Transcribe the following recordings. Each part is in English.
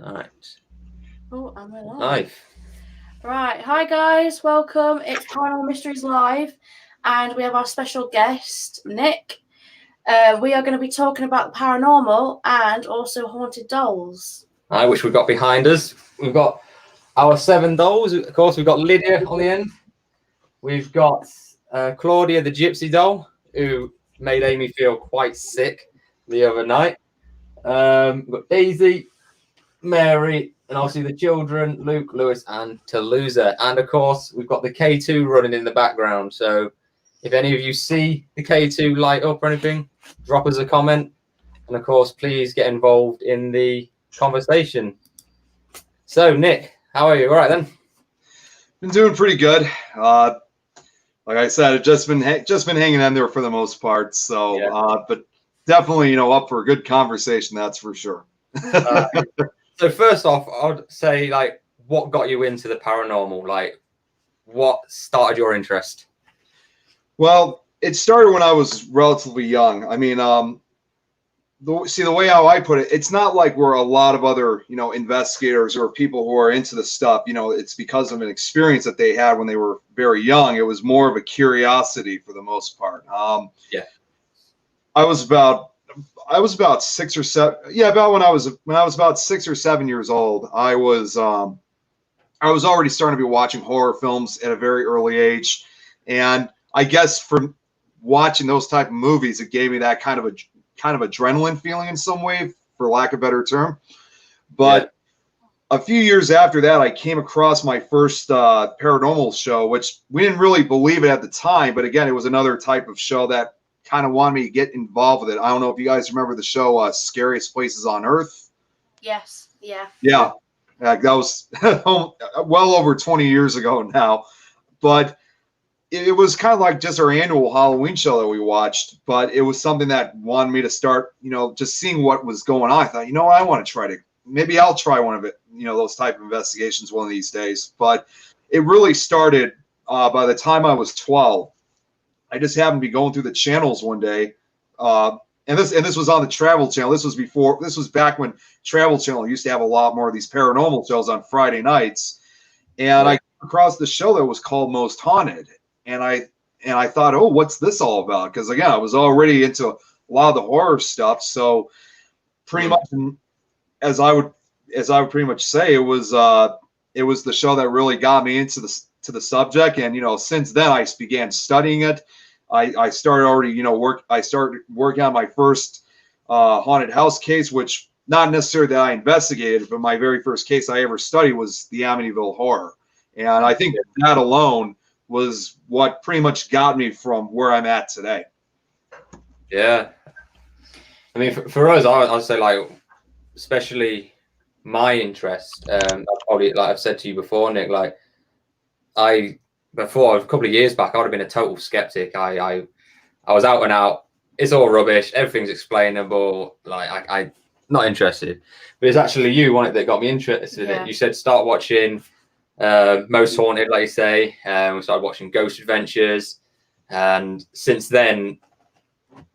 All right. Oh, I'm alive. Live. Right. Hi, guys. Welcome. It's Paranormal Mysteries Live, and we have our special guest, Nick. We are going to be talking about the paranormal and also haunted dolls. Which we've got behind us. We've got our 7 dolls. Of course, we've got Lydia on the end. We've got Claudia, the gypsy doll, who made Amy feel quite sick the other night. We've got Daisy, Mary, and obviously the children, Luke, Lewis, and Toulouse. And of course, we've got the K2 running in the background. So if any of you see the K2 light up or anything, drop us a comment. And of course, please get involved in the conversation. So, Nick, how are you? All right, then? Been doing pretty good. Like I said, I've just been hanging in there for the most part. So, yeah. But definitely, up for a good conversation. That's for sure. So first off, I'd say, like, what got you into the paranormal? Like, what started your interest? Well, it started when I was relatively young. I mean, the way how I put it, it's not like we're a lot of other, investigators or people who are into the stuff. It's because of an experience that they had when they were very young. It was more of a curiosity for the most part. Yeah. I was about 6 or 7. Yeah, about when I was about 6 or 7 years old, I was already starting to be watching horror films at a very early age, and I guess from watching those type of movies, it gave me that kind of adrenaline feeling in some way, for lack of a better term. But a few years after that, I came across my first paranormal show, which we didn't really believe it at the time, but again, it was another type of show that kind of wanted me to get involved with it. I don't know if you guys remember the show Scariest Places on Earth. Yes. Yeah. Yeah. That was well over 20 years ago now. But it was kind of like just our annual Halloween show that we watched. But it was something that wanted me to start, just seeing what was going on. I thought, I want to maybe I'll try one of it, those type of investigations one of these days. But it really started by the time I was 12. I just happened to be going through the channels one day, and this was on the Travel Channel. This was back when Travel Channel used to have a lot more of these paranormal shows on Friday nights, and I came across the show that was called Most Haunted, and I thought, oh, what's this all about? Because again, I was already into a lot of the horror stuff, so pretty much, as I would pretty much say, it was the show that really got me into the subject, and since then I began studying it. I started already I started working on my first haunted house case, which not necessarily that I investigated, but my very first case I ever studied was the Amityville Horror, and I think that alone was what pretty much got me from where I'm at today. Yeah, I mean, for us, I'd say, like, especially my interest, probably, like I've said to you before, Nick, like before a couple of years back, I would have been a total skeptic. I was out and out. It's all rubbish. Everything's explainable. Like, I not interested. But it's actually you, wasn't it, that got me interested in it. You said start watching Most Haunted, like you say. We started watching Ghost Adventures, and since then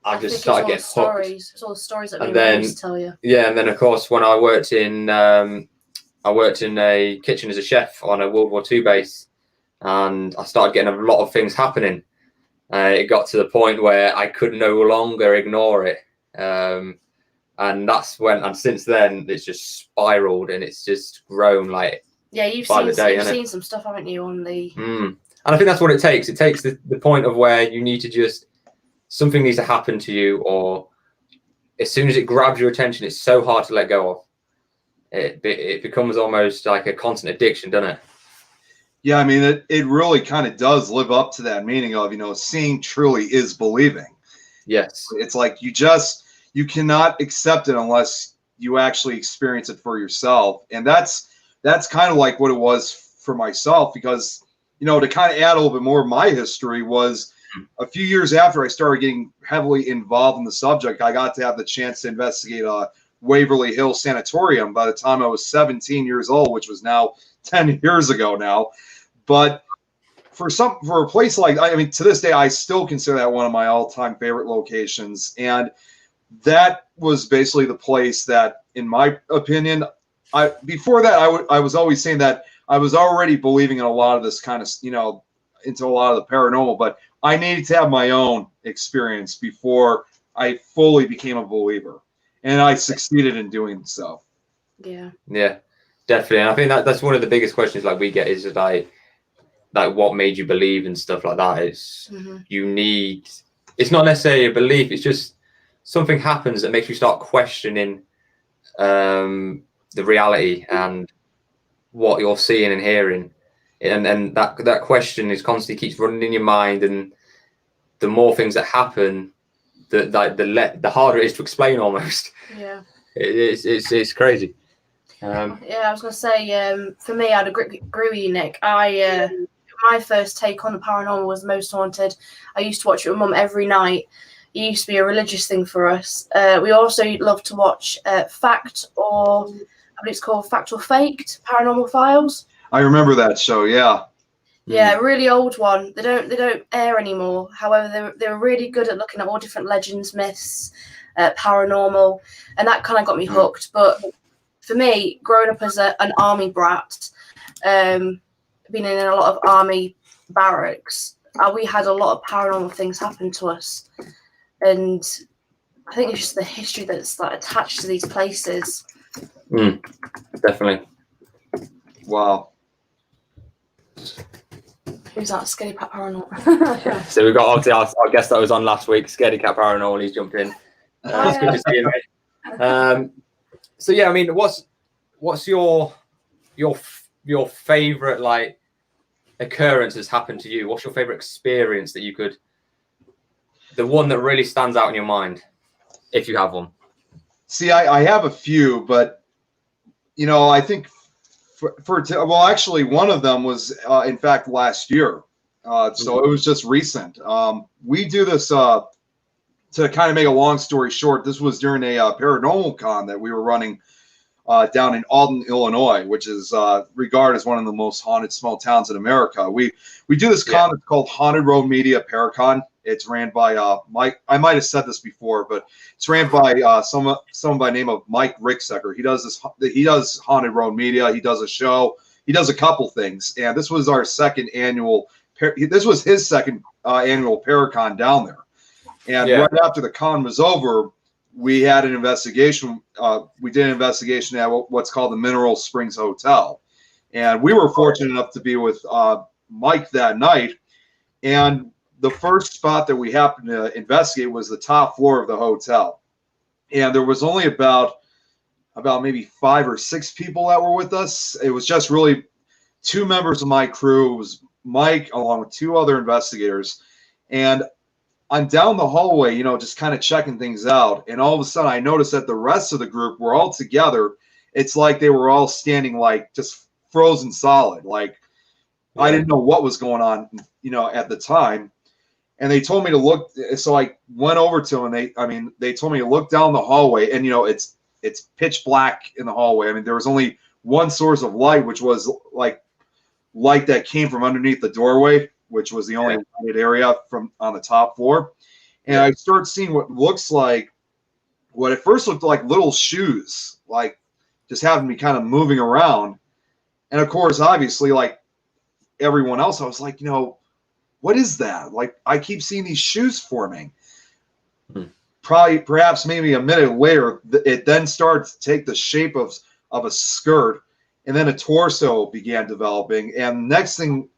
I just started getting hooked. It's all the stories that we tell you. Yeah, and then of course when I worked in a kitchen as a chef on a World War II base. And I started getting a lot of things happening. It got to the point where I could no longer ignore it. And that's when, and since then, it's just spiraled and it's just grown like. Yeah, you've seen some stuff, haven't you, on the. And I think that's what it takes. It takes the point of where you need to something needs to happen to you, or as soon as it grabs your attention, it's so hard to let go of. It becomes almost like a constant addiction, doesn't it? Yeah, I mean, it really kind of does live up to that meaning of, seeing truly is believing. Yes. It's like you cannot accept it unless you actually experience it for yourself. And that's kind of like what it was for myself, because, to kind of add a little bit more of my history was a few years after I started getting heavily involved in the subject, I got to have the chance to investigate a Waverly Hill Sanatorium by the time I was 17 years old, which was now 10 years ago now. But for a place like, I mean, to this day, I still consider that one of my all-time favorite locations. And that was basically the place that, in my opinion, before that, I was always saying that I was already believing in a lot of this kind of, into a lot of the paranormal, but I needed to have my own experience before I fully became a believer, and I succeeded in doing so. Yeah. Yeah, definitely. And I think that's one of the biggest questions like we get is like what made you believe and stuff like that. It's you need. It's not necessarily a belief. It's just something happens that makes you start questioning the reality and what you're seeing and hearing, and that question is constantly keeps running in your mind, and the more things that happen, the harder it is to explain almost. Yeah, it's crazy. Yeah, I was gonna say, for me, I'd agree with you, Nick. My first take on the paranormal was Most Haunted. I used to watch it with Mum every night. It used to be a religious thing for us. We also love to watch Fact or I believe it's called Fact or Faked, Paranormal Files. I remember that show. Yeah. Yeah, really old one. They don't air anymore. However, they're really good at looking at all different legends, myths, paranormal, and that kind of got me hooked. But for me, growing up as an army brat, being in a lot of army barracks, we had a lot of paranormal things happen to us, and I think it's just the history that's like attached to these places. Definitely. Wow. Who's that? Scaredy Cat Paranormal. So we've got obviously our guest that was on last week, Scaredy Cat Paranormal. He's jumped in. It's good to see him, mate. So yeah, I mean, what's your favorite like occurrence has happened to you? What's your favorite experience that you could, the one that really stands out in your mind, if you have one? See, I have a few, but I think actually one of them was in fact last year, so it was just recent. We do this to kind of make a long story short. This was during a paranormal con that we were running down in Alton, Illinois, which is regarded as one of the most haunted small towns in America. We do this con that's called Haunted Road Media Paracon. It's ran by Mike. I might have said this before, but it's ran by someone by the name of Mike Ricksecker. He does Haunted Road Media. He does a show. He does a couple things, and this was our second annual. This was his second annual Paracon down there. And right after the con was over, we had an investigation. We did an investigation at what's called the Mineral Springs Hotel. And we were fortunate enough to be with Mike that night. And the first spot that we happened to investigate was the top floor of the hotel. And there was only about maybe 5 or 6 people that were with us. It was just really 2 members of my crew. It was Mike along with 2 other investigators. And I'm down the hallway, just kind of checking things out. And all of a sudden I noticed that the rest of the group were all together. It's like they were all standing like just frozen solid. Like I didn't know what was going on, at the time. And they told me to look. So I went over to them and they told me to look down the hallway, and it's pitch black in the hallway. I mean, there was only one source of light, which was like light that came from underneath the doorway, which was the only lighted area from on the top floor. And I start seeing what at first looked like little shoes, like just having me kind of moving around. And of course, obviously, like everyone else, I was like, what is that? Like, I keep seeing these shoes forming. Perhaps maybe a minute later, it then started to take the shape of a skirt, and then a torso began developing. And next thing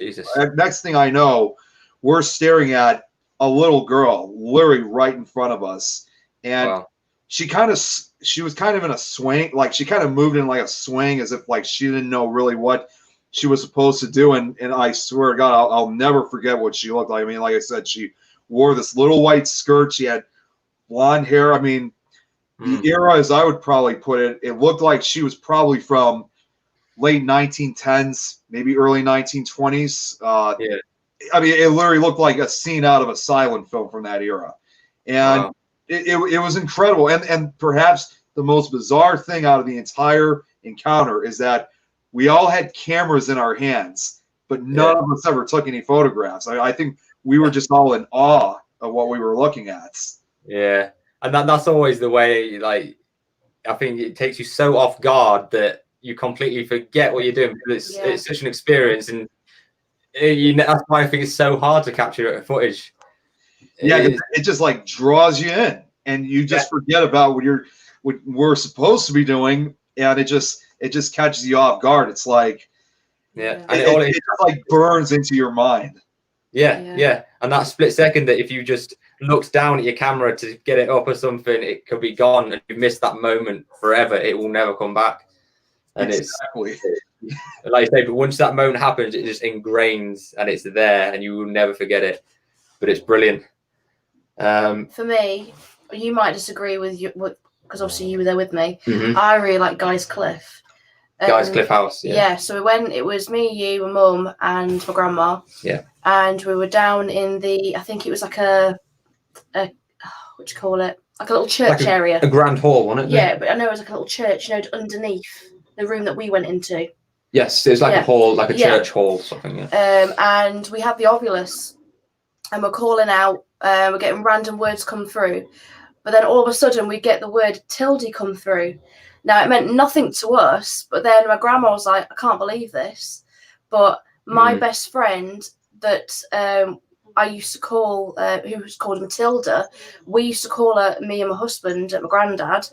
I know, we're staring at a little girl literally right in front of us. And she was kind of in a swing, like she kind of moved in like a swing as if like she didn't know really what she was supposed to do. And I swear to God, I'll never forget what she looked like. I mean, like I said, she wore this little white skirt. She had blonde hair. I mean, the era, as I would probably put it, it looked like she was probably from late 1910s, maybe early 1920s. I mean, it literally looked like a scene out of a silent film from that era. And it was incredible. And perhaps the most bizarre thing out of the entire encounter is that we all had cameras in our hands, but none of us ever took any photographs. I think we were just all in awe of what we were looking at. Yeah. And that's always the way, like, I think it takes you so off guard that you completely forget what you're doing, because it's such an experience, and that's why I think it's so hard to capture footage. It just like draws you in, and you just forget about what we're supposed to be doing, and it just catches you off guard. It's like and it just like burns into your mind. Yeah. And that split second that if you just looked down at your camera to get it up or something, it could be gone, and you miss that moment forever. It will never come back. And exactly. It's like you say, but once that moment happens, it just ingrains and it's there, and you will never forget it. But it's brilliant. For me, you might disagree with you, because obviously you were there with me. Mm-hmm. I really like Guy's Cliff. Guy's Cliff House. Yeah. So we went. It was me, you, my mum, and my grandma. Yeah. And we were down in I think it was like what do you call it? Like a little church area. A grand hall, wasn't it? Yeah, but I know it was like a little church, underneath the room that we went into. Yes, it was like a hall, like a church hall, something. Yeah. And we had the Ovilus, and we're calling out. We're getting random words come through, but then all of a sudden we get the word tilde come through. Now, it meant nothing to us, but then my grandma was like, I can't believe this. But my best friend that I used to call, who was called Matilda, we used to call her, me and my husband, my granddad,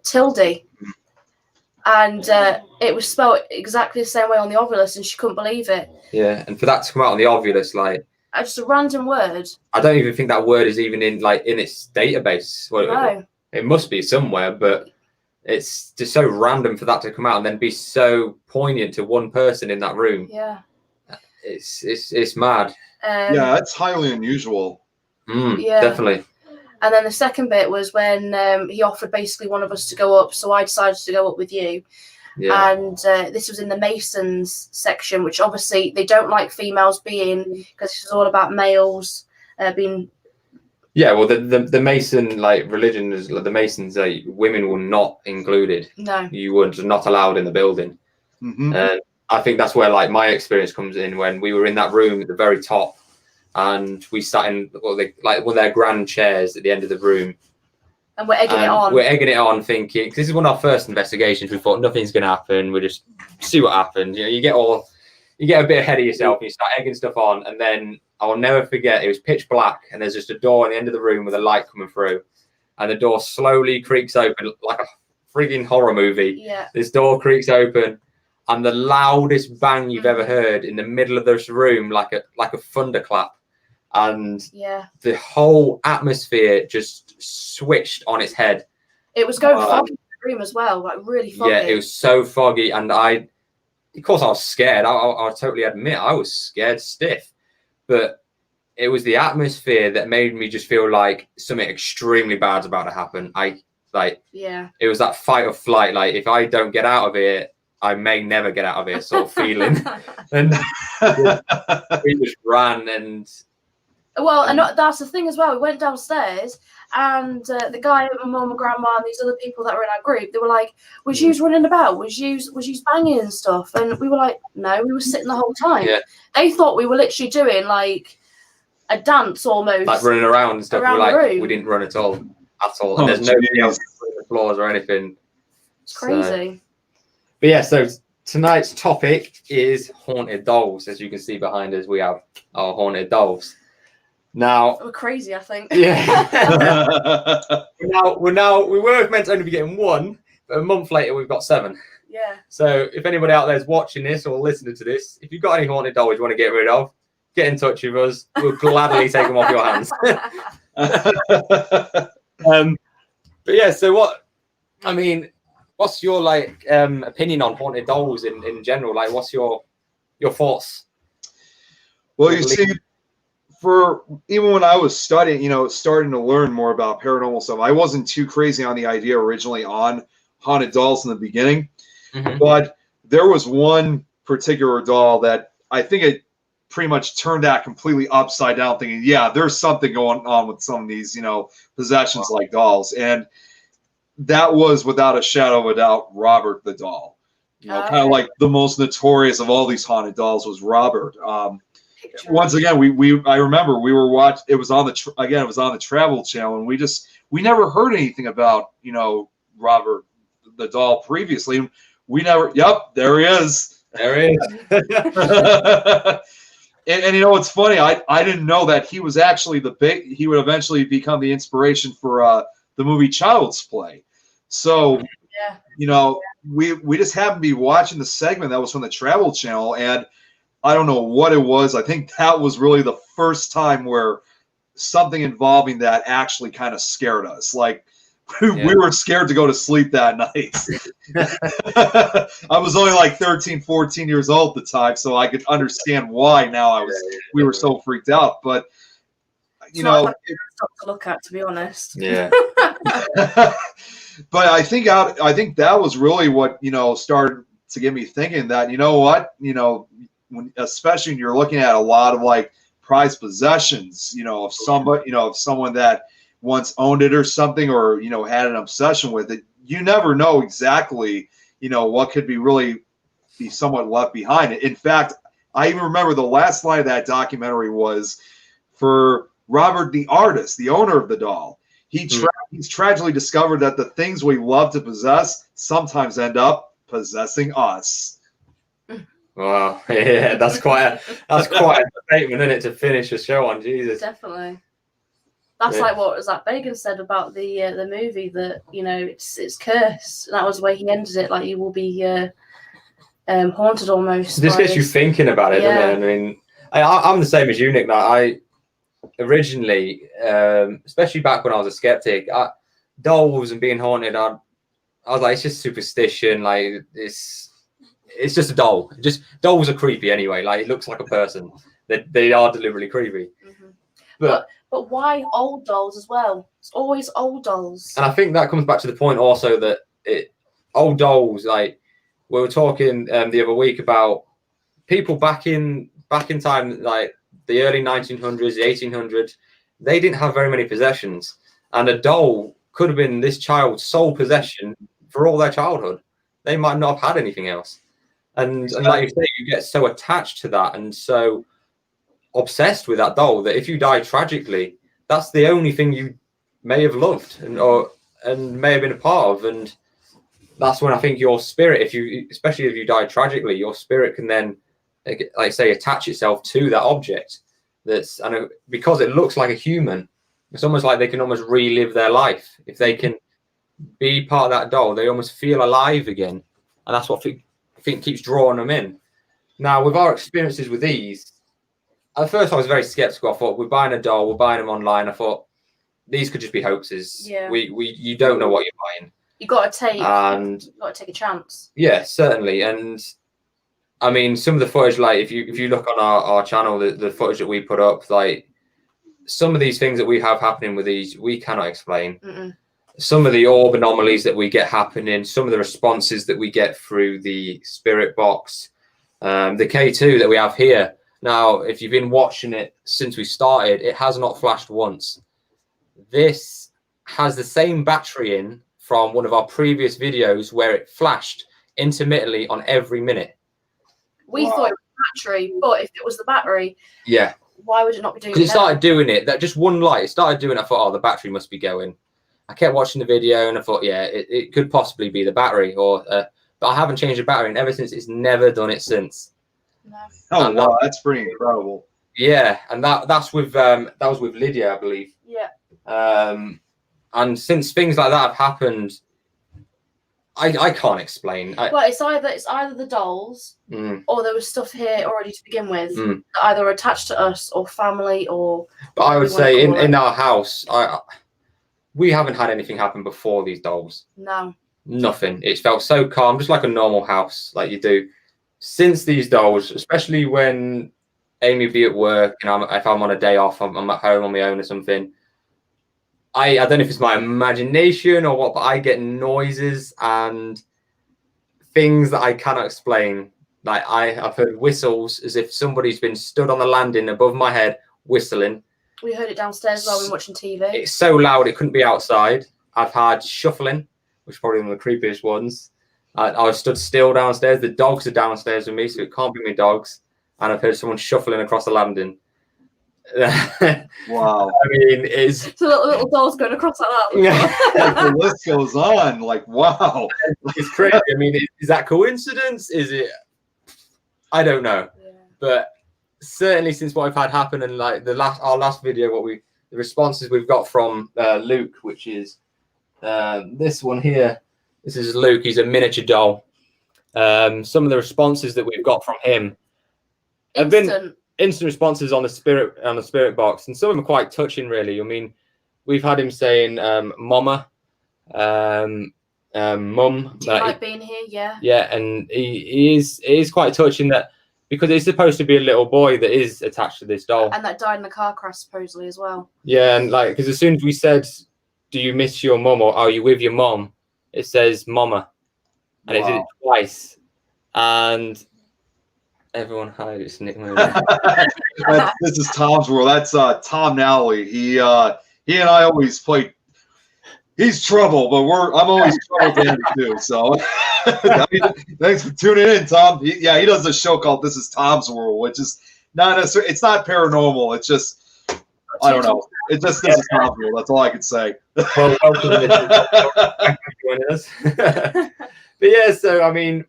Tilde. And it was spelled exactly the same way on the Ovilus, and she couldn't believe it. Yeah, and for that to come out on the Ovilus, like... Just a random word. I don't even think that word is even in its database. Well, no. It must be somewhere, but... It's just so random for that to come out and then be so poignant to one person in that room. Yeah, it's mad. It's highly unusual. Definitely. And then the second bit was when he offered basically one of us to go up, so I decided to go up with you. Yeah. And this was in the Masons section, which obviously they don't like females being, because it's all about males being. Yeah, well, the Mason religion is the Masons. Women were not included. No, you were not allowed in the building. Mm-hmm. And I think that's where my experience comes in, when we were in that room at the very top, and we sat in one of their grand chairs at the end of the room, and we're egging it on. We're egging it on, thinking, because this is one of our first investigations. We thought nothing's going to happen. We just see what happens. You get a bit ahead of yourself, and you start egging stuff on, and then. I will never forget, it was pitch black, and there's just a door at the end of the room with a light coming through, and the door slowly creaks open like a frigging horror movie. Yeah. This door creaks open, and the loudest bang you've ever heard in the middle of this room, like a thunderclap, and the whole atmosphere just switched on its head. It was going foggy in the room as well, like really foggy. Yeah, it was so foggy, and of course I was scared. I totally admit I was scared stiff. But it was the atmosphere that made me just feel like something extremely bad's about to happen. It was that fight or flight. Like, if I don't get out of here, I may never get out of here sort of feeling. And we just ran and... Well, and that's the thing as well. We went downstairs, and the guy, my mum, my grandma, and these other people that were in our group, they were like, was you running about? Was you banging and stuff? And we were like, no, we were sitting the whole time. Yeah. They thought we were literally doing like a dance almost. Like running around and stuff. Around the room. We didn't run at all. And there's nobody else on the floors or anything. It's crazy. But yeah, so tonight's topic is haunted dolls. As you can see behind us, we have our haunted dolls. Now we're crazy, I think. Yeah. we were meant to only be getting one, but a month later we've got 7. Yeah. So if anybody out there is watching this or listening to this, if you've got any haunted dolls you want to get rid of, get in touch with us. We'll gladly take them off your hands. But yeah, so what's your opinion on haunted dolls in general? Like, what's your thoughts? Well, you see, for even when I was studying, starting to learn more about paranormal stuff, I wasn't too crazy on the idea originally on haunted dolls in the beginning. Mm-hmm. But there was one particular doll that I think it pretty much turned out completely upside down, thinking, yeah, there's something going on with some of these, possessions like dolls. And that was, without a shadow of a doubt, Robert the doll. Kind of like the most notorious of all these haunted dolls was Robert. Once again, I remember we were watching. It was on the Travel Channel, and we never heard anything about Robert the doll previously. And we never. Yep, there he is. There he is. And you know what's funny? I didn't know that he was actually he would eventually become the inspiration for the movie Child's Play. So Yeah. you know, we just happened to be watching the segment that was from the Travel Channel, and I don't know what it was. I think that was really the first time where something involving that actually kind of scared us. Like we were scared to go to sleep that night. I was only like 13, 14 years old at the time, so I could understand why now we were so freaked out. But you know, stuff to look at, to be honest. Yeah. But I think that was really what, you know, started to get me thinking that, you know what, you know, especially when you're looking at a lot of like prized possessions, you know, of somebody, you know, of someone that once owned it or something, or, you know, had an obsession with it, you never know exactly, you know, what could be somewhat left behind. In fact, I even remember the last line of that documentary was for Robert, the artist, the owner of the doll. He's tragically discovered that the things we love to possess sometimes end up possessing us. Wow, yeah, that's quite a statement, isn't it, to finish a show on? Jesus, Definitely. That's like what was that Bacon said about the movie, that, you know, it's cursed. And that was the way he ended it. Like, you will be haunted almost. This gets you thinking about it, doesn't it? I mean, I'm the same as you, Nick. Like, I originally, especially back when I was a skeptic, dolls and being haunted, I was like, it's just superstition. Like, it's just a doll. Dolls are creepy anyway. Like, it looks like a person. They are deliberately creepy. Mm-hmm. But why old dolls as well? It's always old dolls. And I think that comes back to the point also that old dolls, like we were talking the other week about people back in time, like the early 1900s, the 1800s, they didn't have very many possessions. And a doll could have been this child's sole possession for all their childhood. They might not have had anything else. And like you say, you get so attached to that and so obsessed with that doll that if you die tragically, that's the only thing you may have loved and may have been a part of. And that's when I think your spirit, especially if you die tragically, your spirit can then, like I say, attach itself to that object. Because it looks like a human, it's almost like they can almost relive their life. If they can be part of that doll, they almost feel alive again. And that's what I think keeps drawing them in. Now, with our experiences with these, at first I was very skeptical. I thought, we're buying a doll, we're buying them online. I thought, these could just be hoaxes. Yeah. You don't know what you're buying. You got to take a chance. Yeah, certainly. And I mean, some of the footage, like if you look on our channel, the footage that we put up, like some of these things that we have happening with these, we cannot explain. Mm-mm. Some of the orb anomalies that we get happening, some of the responses that we get through the spirit box, the K2 that we have here. Now, if you've been watching it since we started, it has not flashed once. This has the same battery in from one of our previous videos where it flashed intermittently on every minute. We thought it was battery, but if it was the battery, yeah, why would it not be doing it? Because it started doing it, that just one light, it started doing it. I thought, oh, the battery must be going. I kept watching the video and I thought, yeah, it could possibly be the battery, but I haven't changed the battery, and ever since, it's never done it since. No. Oh, wow, that's pretty incredible. Yeah, and that was with Lydia, I believe. Yeah. And since things like that have happened, I can't explain. Well, it's either the dolls, or there was stuff here already to begin with, that either attached to us or family or. But I would say in our house, we haven't had anything happen before these dolls. No. Nothing. It's felt so calm, just like a normal house, like you do. Since these dolls, especially when Amy be at work and if I'm on a day off, I'm at home on my own or something. I don't know if it's my imagination or what, but I get noises and things that I cannot explain. Like I've heard whistles as if somebody's been stood on the landing above my head whistling. We heard it downstairs while we were watching TV. It's so loud it couldn't be outside. I've had shuffling, which is probably one of the creepiest ones. I was stood still downstairs. The dogs are downstairs with me, so it can't be my dogs. And I've heard someone shuffling across the landing. Wow. I mean, it's So little dolls going across like that. The list goes on. Like, wow. it's crazy. I mean, is that coincidence? Is it? I don't know. Yeah. But certainly since what I've had happen and like our last video, the responses we've got from Luke, which is this one here. This is Luke. He's a miniature doll. Some of the responses that we've got from him have been instant responses on the spirit box, and some of them are quite touching, really. I mean, we've had him saying "mama," "mum." Do you like being here? Yeah. Yeah, and it is quite touching that because it's supposed to be a little boy that is attached to this doll, and that died in the car crash supposedly as well. Yeah, and like because as soon as we said, "Do you miss your mum?" or "Are you with your mom?" it says "mama," and it did it twice, and everyone hired it's Nick. This is Tom's world. That's Tom Nally. He and I always play. He's trouble, but I'm always trouble to him too. So thanks for tuning in, Tom. He does a show called "This Is Tom's World," which is not necessarily. It's not paranormal. It's just I don't know. It's just "This Is Tom's World." That's all I can say. Well, but yeah, so I mean,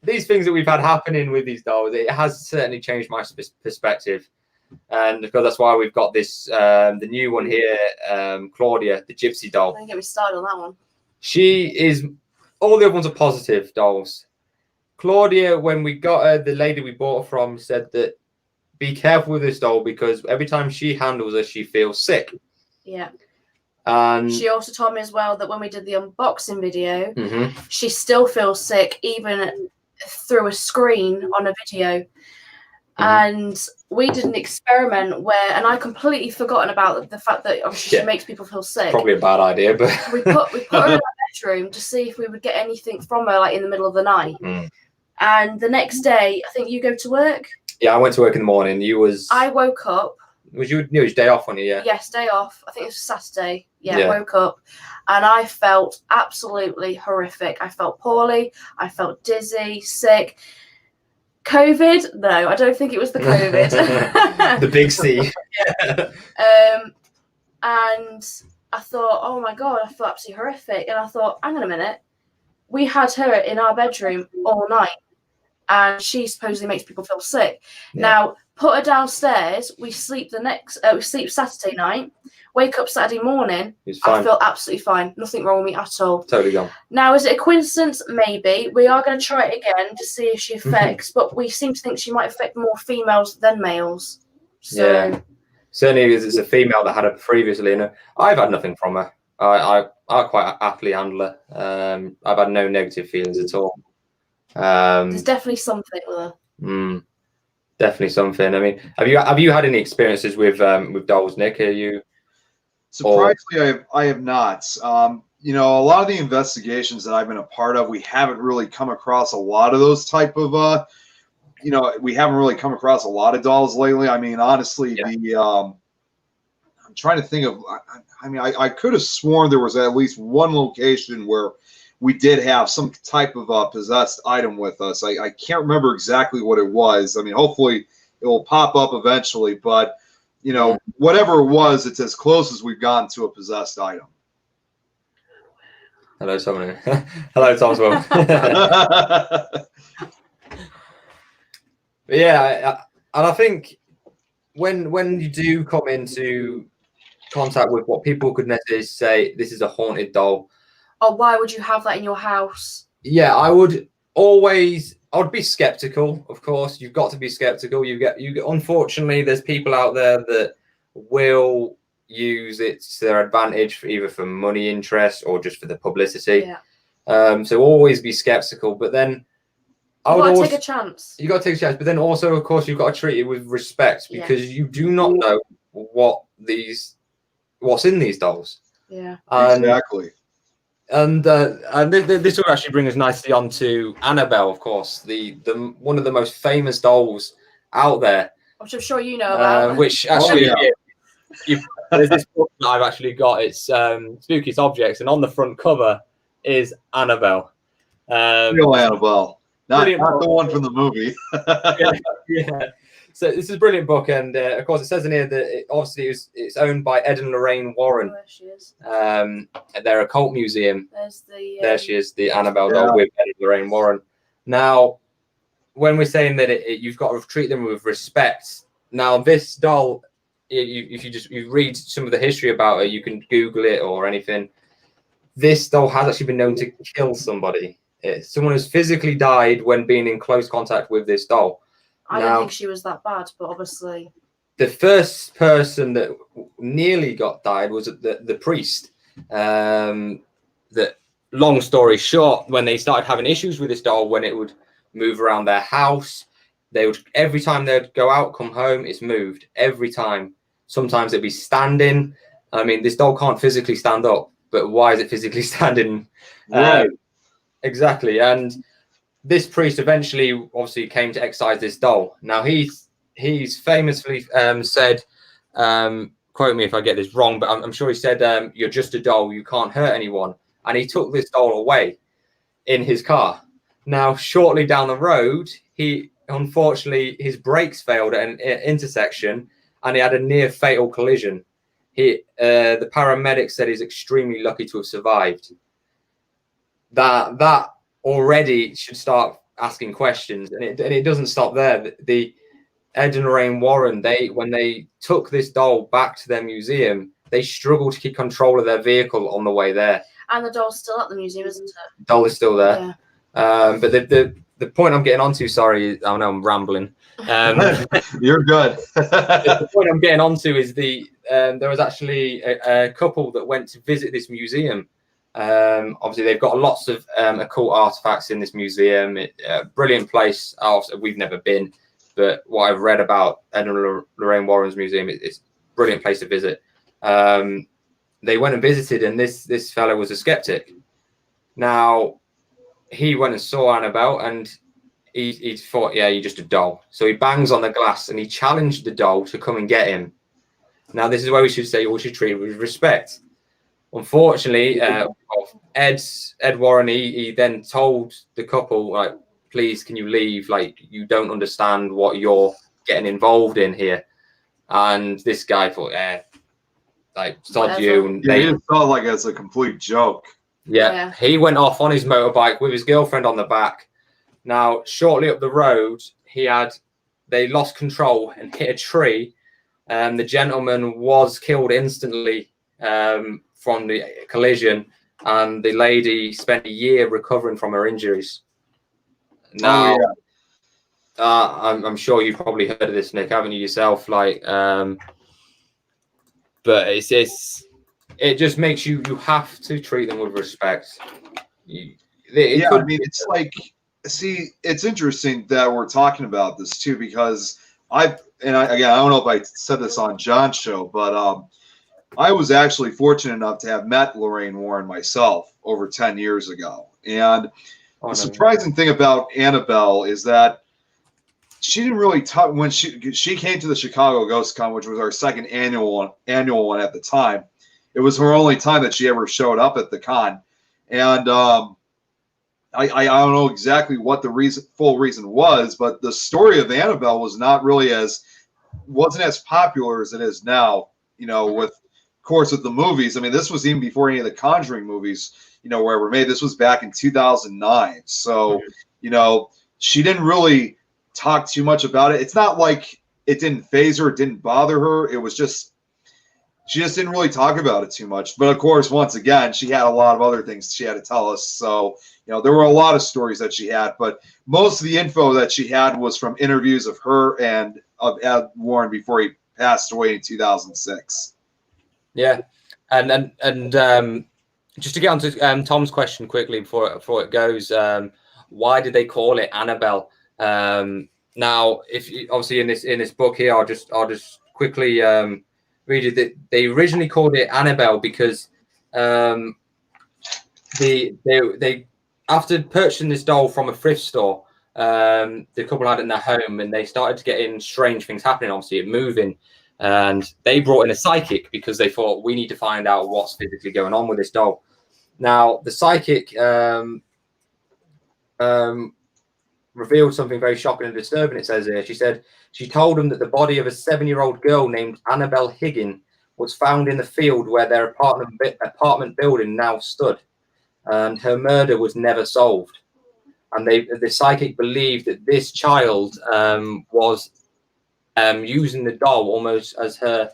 these things that we've had happening with these dolls, it has certainly changed my perspective, and because that's why we've got this the new one here, Claudia, the gypsy doll. Don't get me started on that one. She is. All the other ones are positive dolls. Claudia, when we got her, the lady we bought her from said that be careful with this doll because every time she handles her, she feels sick. Yeah. And she also told me as well that when we did the unboxing video, she still feels sick even through a screen on a video. And we did an experiment where, and I completely forgotten about the fact that obviously she makes people feel sick. Probably a bad idea, but we put her in our bedroom to see if we would get anything from her, like in the middle of the night. And the next day, I think you go to work. Yeah, I went to work in the morning. I woke up. Was your day off on you? Yeah. Yes, day off. I think it was Saturday. Yeah, woke up and I felt absolutely horrific. I felt poorly. I felt dizzy, sick. COVID? No, I don't think it was the COVID. The big C. And I thought, oh my God, I felt absolutely horrific. And I thought, hang on a minute. We had her in our bedroom all night. And she supposedly makes people feel sick. Yeah. Now, put her downstairs. We sleep we sleep Saturday night. Wake up Saturday morning. I feel absolutely fine. Nothing wrong with me at all. Totally gone. Now, is it a coincidence? Maybe. We are going to try it again to see if she affects. But we seem to think she might affect more females than males. So. Yeah. Certainly, it's a female that had her previously. And I've had nothing from her. I quite happily handle her. I've had no negative feelings at all. There's definitely something with her. Definitely something. I mean, have you had any experiences with dolls, Nick? Are you? Surprisingly, I have not. You know, a lot of the investigations that I've been a part of, we haven't really come across a lot of those type of. You know, we haven't really come across a lot of dolls lately. I mean, honestly, I'm trying to think of. I mean, I could have sworn there was at least one location where we did have some type of possessed item with us. I can't remember exactly what it was. I mean, hopefully it will pop up eventually, but you know, whatever it was, it's as close as we've gotten to a possessed item. Hello, someone. Hello, Tom as well. But yeah, and I think when you do come into contact with what people could necessarily say, this is a haunted doll. Oh, why would you have that in your house? Yeah, I would be skeptical, of course. You've got to be skeptical. You get unfortunately, there's people out there that will use it to their advantage, either for money interest or just for the publicity. Yeah. So always be skeptical. But then you got to take a chance. You got to take a chance. But then also, of course, you've got to treat it with respect because you do not know what's in these dolls. Yeah. Exactly. And this will actually bring us nicely on to Annabelle, of course, the one of the most famous dolls out there, which I'm sure you know about. Which actually, there's this book that I've actually got. It's Spookiest Objects, and on the front cover is Annabelle. Real Annabelle, not the one from the movie. Yeah. So this is a brilliant book, and of course it says in here that it's owned by Ed and Lorraine Warren. Oh, there she is. Their occult museum. There She is, the Annabelle doll with Ed and Lorraine Warren. Now, when we're saying that you've got to treat them with respect. Now, this doll, if you read some of the history about it, you can Google it or anything. This doll has actually been known to kill somebody. Someone has physically died when being in close contact with this doll. I don't think she was that bad, but obviously. The first person that nearly died was the priest. That, long story short, when they started having issues with this doll, when it would move around their house, every time they'd go out, come home, it's moved every time. Sometimes it'd be standing. I mean, this doll can't physically stand up, but why is it physically standing? Right. Exactly. And this priest eventually obviously came to excise this doll. Now he's famously said, quote me if I get this wrong, but I'm sure he said, you're just a doll, you can't hurt anyone. And he took this doll away in his car. Now, shortly down the road, unfortunately his brakes failed at an intersection and he had a near fatal collision. The paramedic said he's extremely lucky to have survived. That already should start asking questions, and it doesn't stop there. The Ed and Lorraine Warren, when they took this doll back to their museum, they struggled to keep control of their vehicle on the way there. And the doll's still at the museum, isn't it? The doll is still there. Yeah. But the point I'm getting onto, sorry, I know I'm rambling. You're good. The point I'm getting onto is there was actually a couple that went to visit this museum. Obviously, they've got lots of occult artifacts in this museum. Brilliant place. We've never been, but what I've read about Ed and Lorraine Warren's museum, it's a brilliant place to visit. They went and visited, and this fellow was a skeptic. Now, he went and saw Annabelle, and he thought, yeah, you're just a doll. So he bangs on the glass, and he challenged the doll to come and get him. Now, this is where we should say we should treat it with respect. Unfortunately, Ed Warren, he then told the couple, like, please, can you leave? Like, you don't understand what you're getting involved in here. And this guy thought, like, sod you. And he just felt like it's a complete joke. Yeah, he went off on his motorbike with his girlfriend on the back. Now, shortly up the road, they lost control and hit a tree. The gentleman was killed instantly from the collision, and the lady spent a year recovering from her injuries. Now, I'm sure you've probably heard of this, Nick, haven't you yourself? Like, but it just makes you have to treat them with respect. It's like, see, it's interesting that we're talking about this too, because I don't know if I said this on John's show, but I was actually fortunate enough to have met Lorraine Warren myself over 10 years ago. And the surprising thing about Annabelle is that she didn't really talk when she came to the Chicago Ghost Con, which was our second annual one at the time. It was her only time that she ever showed up at the con. And I don't know exactly what the full reason was, but the story of Annabelle wasn't as popular as it is now, with the movies. I mean, this was even before any of the Conjuring movies, were made. This was back in 2009. So, she didn't really talk too much about it. It's not like it didn't faze her, it didn't bother her. It was just, she just didn't really talk about it too much. But of course, once again, she had a lot of other things she had to tell us. So, there were a lot of stories that she had, but most of the info that she had was from interviews of her and of Ed Warren before he passed away in 2006. Yeah. And just to get on to Tom's question quickly before it goes, why did they call it Annabelle? Now, if obviously in this book here, I'll just quickly read you that they originally called it Annabelle because they after purchasing this doll from a thrift store, the couple had it in their home and they started to get in strange things happening. Obviously, it moving, and they brought in a psychic because they thought we need to find out what's physically going on with this doll. Now, the psychic revealed something very shocking and disturbing. It says here, she said she told him that the body of a 7-year-old girl named Annabelle Higgin was found in the field where their apartment building now stood, and her murder was never solved. And the psychic believed that this child was using the doll almost as her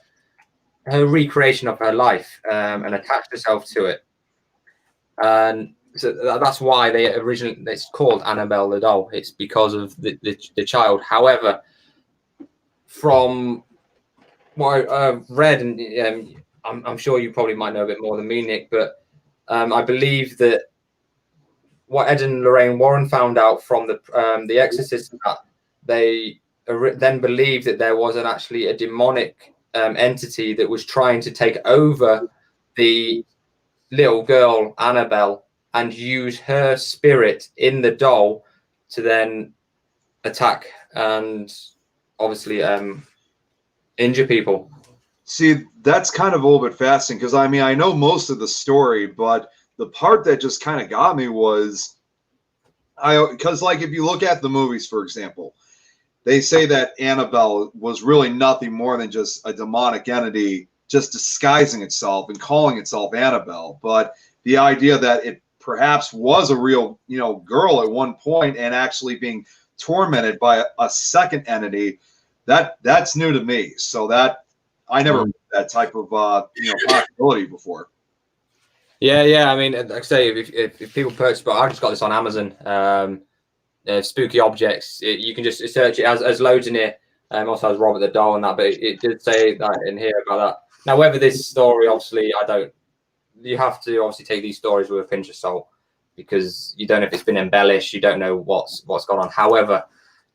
recreation of her life, and attached herself to it. And so that's why it's called Annabelle the doll. It's because of the child. However, from what I've read, and I'm sure you probably might know a bit more than me, Nick, but I believe that what Ed and Lorraine Warren found out from the Exorcist, that they then believed that there wasn't actually a demonic entity that was trying to take over the little girl Annabelle and use her spirit in the doll to then attack and obviously injure people. See, that's kind of a little bit fascinating because I mean, I know most of the story, but the part that just kind of got me was because like if you look at the movies, for example, they say that Annabelle was really nothing more than just a demonic entity just disguising itself and calling itself Annabelle. But the idea that it perhaps was a real, girl at one point and actually being tormented by a second entity, that's new to me. So that I never heard that type of possibility before. Yeah. I mean, like I say, if people purchase, but I just got this on Amazon. Spooky objects. You can just search it as loads in here. Also has Robert the Doll and that, but it did say that in here about that. Now, whether this story, obviously, you have to obviously take these stories with a pinch of salt because you don't know if it's been embellished. You don't know what's gone on. However,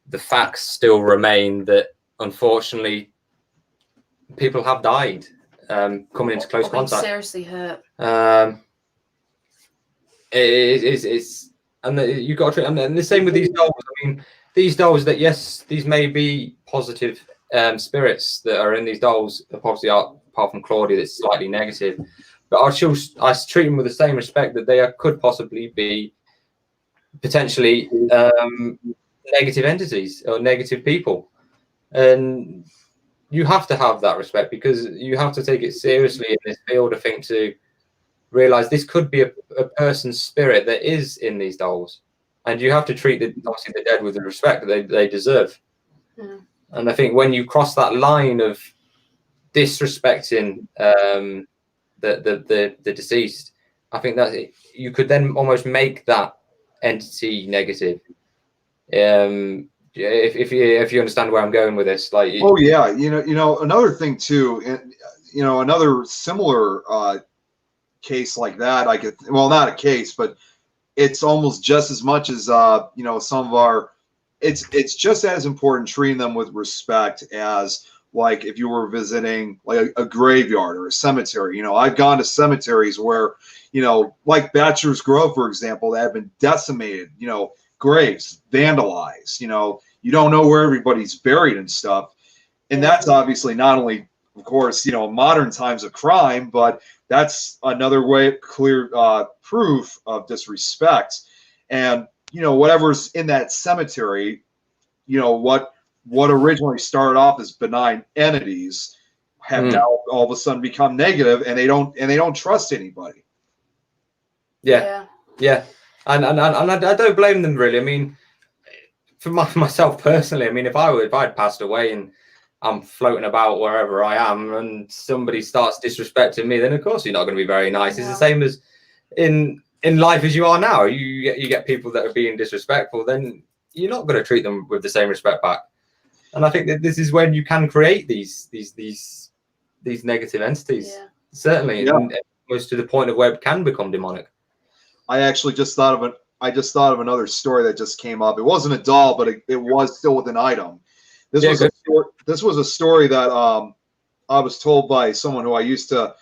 the facts still remain that unfortunately people have died coming into close contact. Seriously hurt. It's and you've got to, and the same with these dolls. I mean, these dolls that yes, these may be positive spirits that are in these dolls. Obviously, apart from Claudia, that's slightly negative. But I treat them with the same respect that they could possibly be potentially negative entities or negative people, and you have to have that respect because you have to take it seriously in this field. I think to realize this could be a person's spirit that is in these dolls, and you have to treat obviously the dead with the respect that they deserve. Yeah. And I think when you cross that line of disrespecting the deceased, I think that you could then almost make that entity negative. If you understand where I'm going with this, like oh yeah, another thing too, and another similar case like that, I could, well, not a case, but it's almost just as much as some of our, it's just as important treating them with respect as like if you were visiting like a graveyard or a cemetery. I've gone to cemeteries where like Bachelor's Grove, for example, that have been decimated, graves vandalized, you don't know where everybody's buried and stuff, and that's obviously not only, of course, modern times of crime, but that's another way clear proof of disrespect. And whatever's in that cemetery, what originally started off as benign entities have now all of a sudden become negative, and they don't trust anybody. Yeah. And I don't blame them really. I mean, for myself personally, I mean, if I'd passed away and I'm floating about wherever I am and somebody starts disrespecting me, then of course you're not going to be very nice. It's the same as in life as you are now. You get people that are being disrespectful, then you're not going to treat them with the same respect back. And I think that this is when you can create these negative entities. Yeah. Certainly, almost to the point of where it can become demonic. I actually just thought of another story that just came up. It wasn't a doll, but it was still with an item. This was a story that I was told by someone who I used to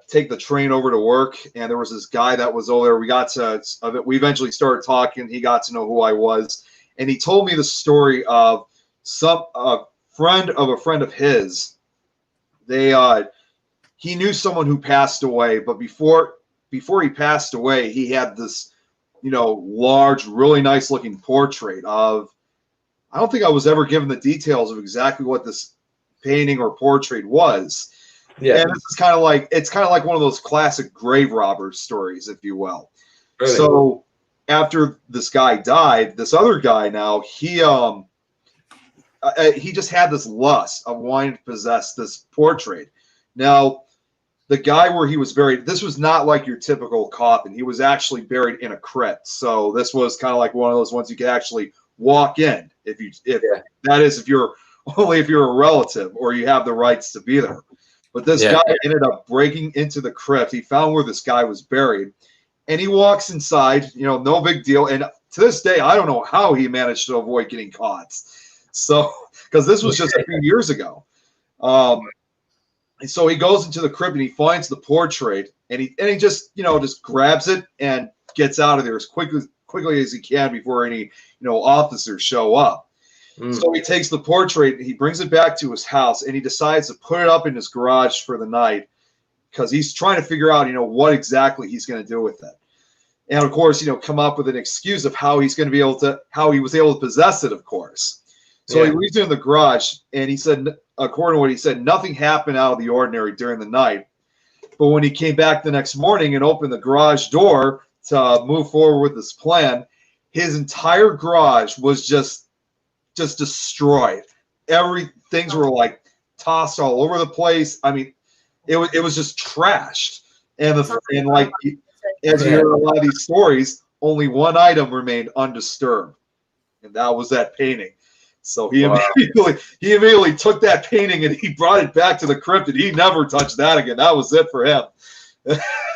take the train over to work, and there was this guy that was over there. We eventually started talking. He got to know who I was, and he told me the story of a friend of his. He knew someone who passed away, but before he passed away, he had this large, really nice looking portrait of. I don't think I was ever given the details of exactly what this painting or portrait was. Yeah. And this is kind of like one of those classic grave robbers stories, if you will. Really? So after this guy died, this other guy now, he just had this lust of wanting to possess this portrait. Now, the guy where he was buried, this was not like your typical coffin. He was actually buried in a crypt. So this was kind of like one of those ones you could actually walk in if you're a relative or you have the rights to be there. But this guy ended up breaking into the crypt. He found where this guy was buried, and he walks inside. No big deal. And to this day, I don't know how he managed to avoid getting caught. So, because this was just a few years ago. And so he goes into the crypt and he finds the portrait, and he just just grabs it and gets out of there as quickly as he can before any officers show up. So he takes the portrait, he brings it back to his house, and he decides to put it up in his garage for the night because he's trying to figure out what exactly he's going to do with it. And of course, come up with an excuse of how he was able to possess it, of course. So he leaves it in the garage, and he said, according to what he said, nothing happened out of the ordinary during the night. But when he came back the next morning and opened the garage door to move forward with his plan, his entire garage was just destroyed. Things were like tossed all over the place. I mean, it was just trashed. And as you hear a lot of these stories, only one item remained undisturbed, and that was that painting. So he immediately took that painting and he brought it back to the crypt, and he never touched that again. That was it for him.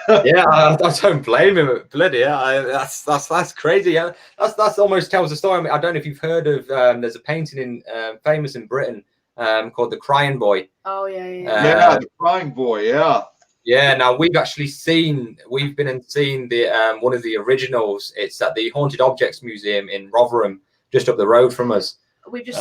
I don't blame him. Bloody that's crazy. Yeah, that's almost tells the story. I mean, I don't know if you've heard of. There's a painting famous in Britain called the Crying Boy. Oh yeah. The Crying Boy. Yeah. Yeah. Now we've been and seen the one of the originals. It's at the Haunted Objects Museum in Rotherham, just up the road from us. We've just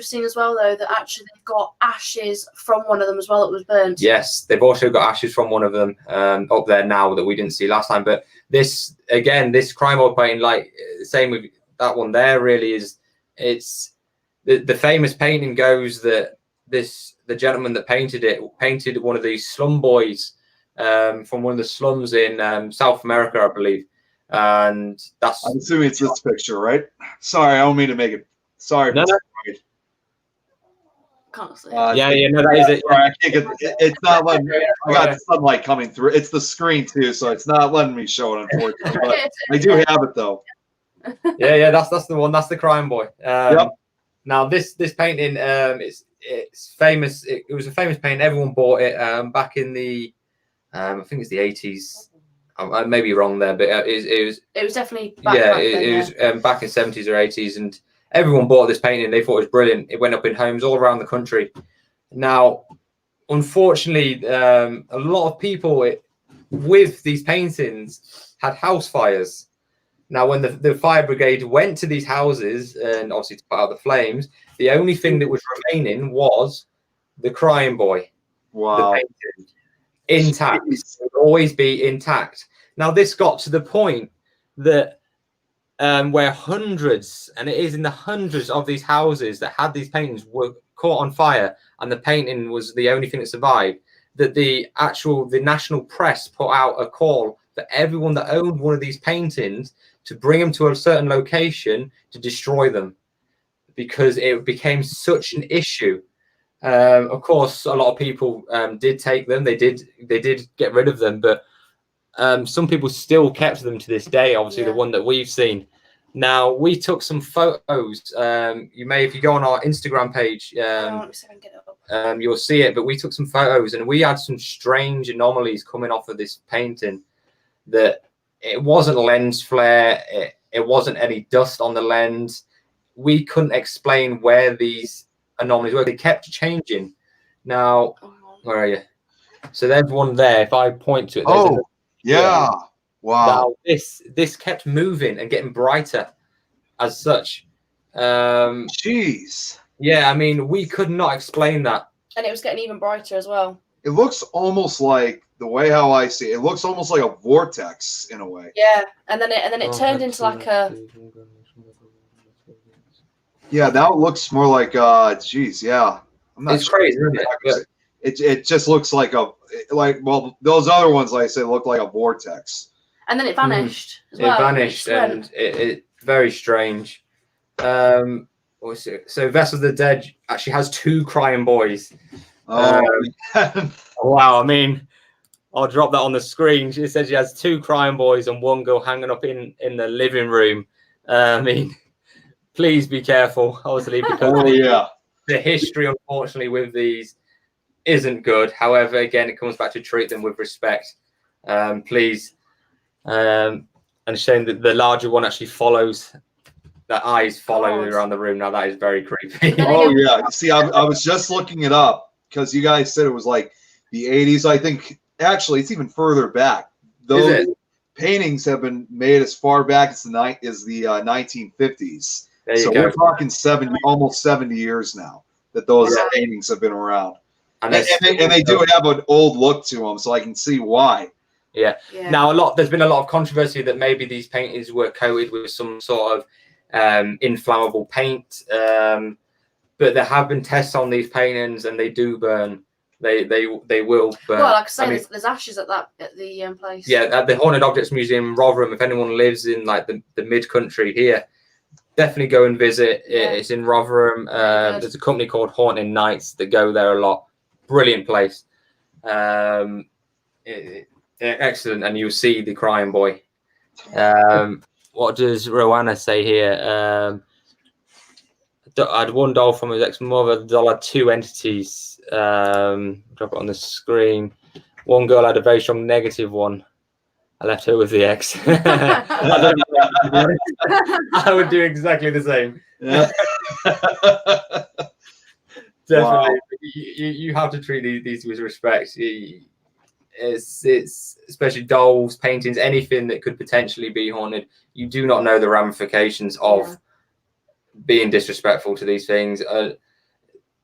seen as well, though, that actually they've got ashes from one of them as well that was burnt. Yes, they've also got ashes from one of them up there now that we didn't see last time. But this Crime Boy painting, like same with that one there, really it's the famous painting goes that the gentleman that painted it painted one of these slum boys from one of the slums in South America, I believe. And that's. I'm assuming it's this picture, right? Sorry, I don't mean to make it. Sorry. Can't see. No, that is it. Sorry, I can't get. It's not letting me. I got sunlight coming through. It's the screen too, so it's not letting me show it. Unfortunately, but I do have it though. Yeah, that's the one. That's the Crime Boy. Yep. Now this painting, it's famous. It was a famous painting. Everyone bought it back in the, I think it's the 80s. I may be wrong there, but it was definitely back then, it was back in 70s or 80s, and everyone bought this painting. They thought it was brilliant. It went up in homes all around the country. Now, unfortunately, a lot of people with these paintings had house fires. Now, when the fire brigade went to these houses and obviously to put out the flames, the only thing that was remaining was the Crying Boy. Wow. The painting, intact. It would always be intact. Now, this got to the point that where hundreds, and it is in the hundreds of these houses that had these paintings were caught on fire, and the painting was the only thing that survived, that the national press put out a call for everyone that owned one of these paintings to bring them to a certain location to destroy them, because it became such an issue. Of course, a lot of people did take them. They did get rid of them, but some people still kept them to this day. Obviously, the one that we've seen. Now, we took some photos. If you go on our Instagram page, you'll see it. But we took some photos, and we had some strange anomalies coming off of this painting. That it wasn't lens flare. It wasn't any dust on the lens. We couldn't explain where these anomalies were. They kept changing. Now, where are you? So there's one there. If I point to it, wow. Now this kept moving and getting brighter as such. Jeez. Yeah, I mean, we could not explain that. And it was getting even brighter as well. It looks almost like the way how I see it, it looks almost like a vortex in a way. Yeah, and then it turned into like a. Yeah, now it looks more like geez, yeah. I'm not It's sure. crazy, isn't it? It just looks like well, those other ones, like I said, look like a vortex. And then it vanished as well. It vanished, and it very strange. What's it? So Vessel of the Dead actually has 2 crying boys. Oh, Wow, I mean, I'll drop that on the screen. She said she has 2 crying boys and 1 girl hanging up in the living room. I mean, please be careful, obviously, because the history, unfortunately, with these isn't good. However, again, it comes back to treat them with respect. Please. And shame that the larger one actually follows. The eyes follow around the room. Now that is very creepy. Oh yeah. See, I was just looking it up because you guys said it was like the 80s. I think actually it's even further back. Those paintings have been made as far back as the 1950s. So we're talking almost 70 years now that those paintings have been around. And they do have an old look to them, so I can see why. Yeah. Now there's been a lot of controversy that maybe these paintings were coated with some sort of inflammable paint, but there have been tests on these paintings, and they do burn. They will burn. Well, like I say, there's ashes at the place. Yeah, at the Haunted Objects Museum in Rotherham. If anyone lives in like the mid country here, definitely go and visit. It's in Rotherham. There's a company called Haunting Nights that go there a lot. Brilliant place. Excellent, and you'll see the crying boy. What does Rowanna say here? I had 1 doll from his ex-mother. The doll had 2 entities. Drop it on the screen. 1 girl had a very strong negative one. I left her with the ex. I would do exactly the same. Yeah. Definitely. Wow. You have to treat these with respect. It's especially dolls, paintings, anything that could potentially be haunted. You do not know the ramifications of being disrespectful to these things.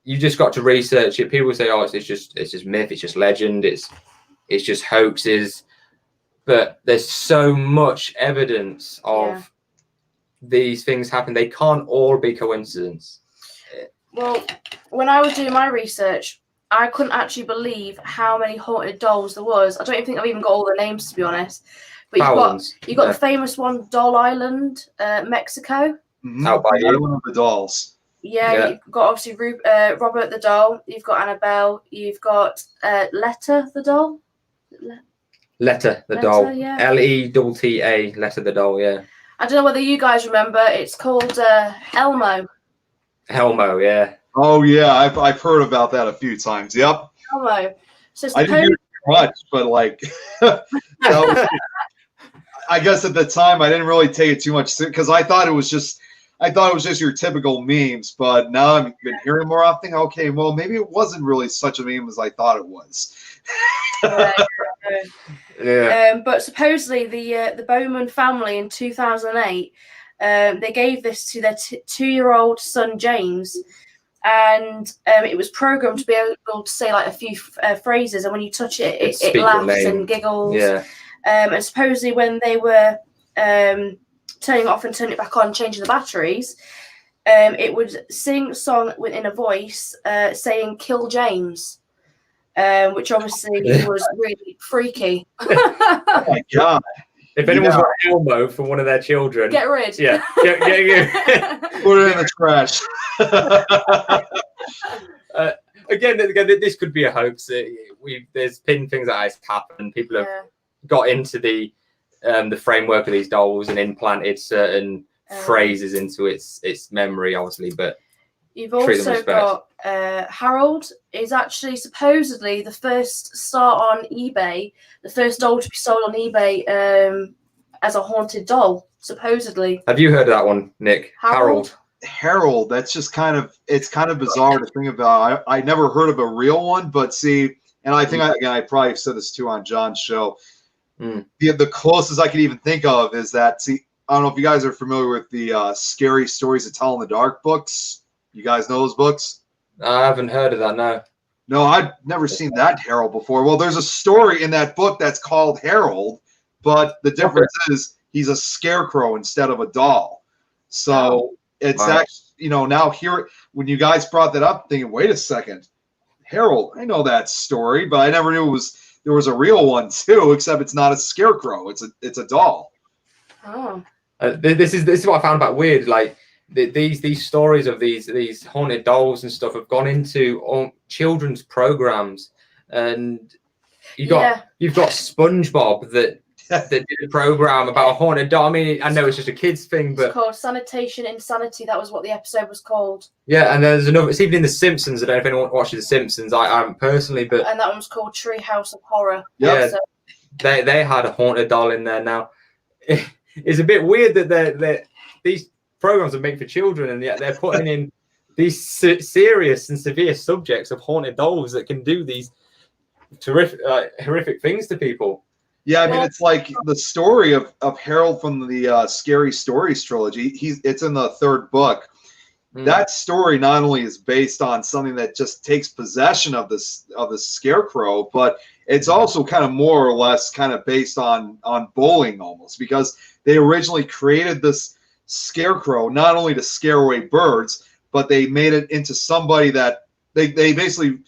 You just got to research it. People say, "Oh, it's just myth, it's just legend, it's just hoaxes," but there's so much evidence of these things happen. They can't all be coincidence. Well, when I was doing my research, I couldn't actually believe how many haunted dolls there was. I don't even think I've even got all the names, to be honest. But you've got the famous one, Doll Island, Mexico. Out by one of the dolls. Yeah, you've got obviously Robert the doll. You've got Annabelle. You've got Letta the doll. Letta the doll. Yeah. Letta, Letta the doll. Yeah. I don't know whether you guys remember. It's called Elmo. Elmo, yeah. Oh yeah, I've heard about that a few times. Yep. Elmo. So I didn't hear much, but like, I guess at the time I didn't really take it too much because I thought it was just your typical memes. But now I've been hearing more often. Okay, well maybe it wasn't really such a meme as I thought it was. But supposedly the Bowman family in 2008, they gave this to their 2-year-old son James. And it was programmed to be able to say like a few phrases, and when you touch it, it laughs and giggles. Yeah. And supposedly when they were turning it off and turning it back on, changing the batteries, it would sing a song in a voice saying "Kill James," which obviously was really freaky. Oh my god! If anyone's got Elmo for one of their children, get rid. Yeah, get put it in the trash. Again, this could be a hoax. There's been things that has happened. People have got into the framework of these dolls and implanted certain phrases into its memory, obviously. But you've also got Harold is actually supposedly the first start on eBay, the first doll to be sold on eBay as a haunted doll, supposedly. Have you heard of that one, Nick? Harold, that's just kind of bizarre to think about. I never heard of a real one, but see, and I think I probably said this too on John's show. The closest I could even think of is that, see, I don't know if you guys are familiar with the Scary Stories to Tell in the Dark books. You guys know those books? I haven't heard of that, no. No, I've never seen that Harold before. Well, there's a story in that book that's called Harold, but the difference is he's a scarecrow instead of a doll. So it's actually, now here, when you guys brought that up, thinking, wait a second, Harold, I know that story, but I never knew there was a real one too, except it's not a scarecrow. It's a doll. Oh. This is what I found about weird. Like these stories of these haunted dolls and stuff have gone into children's programs, and you've got SpongeBob that did a program about a haunted doll. I mean, I know it's just a kids thing, but it's called Sanitation Insanity. That was what the episode was called. Yeah, and there's another. It's even in The Simpsons. I don't know if anyone watches The Simpsons. I haven't personally, but and that one's called Treehouse of Horror. Yeah, so they had a haunted doll in there. Now, it's a bit weird that these programs are made for children, and yet they're putting in these serious and severe subjects of haunted dolls that can do these terrific, horrific things to people. Yeah, I mean, it's like the story of Harold from the Scary Stories trilogy. It's in the third book. That story not only is based on something that just takes possession of the scarecrow, but it's also kind of more or less kind of based on bullying almost, because they originally created this scarecrow not only to scare away birds, but they made it into somebody that they basically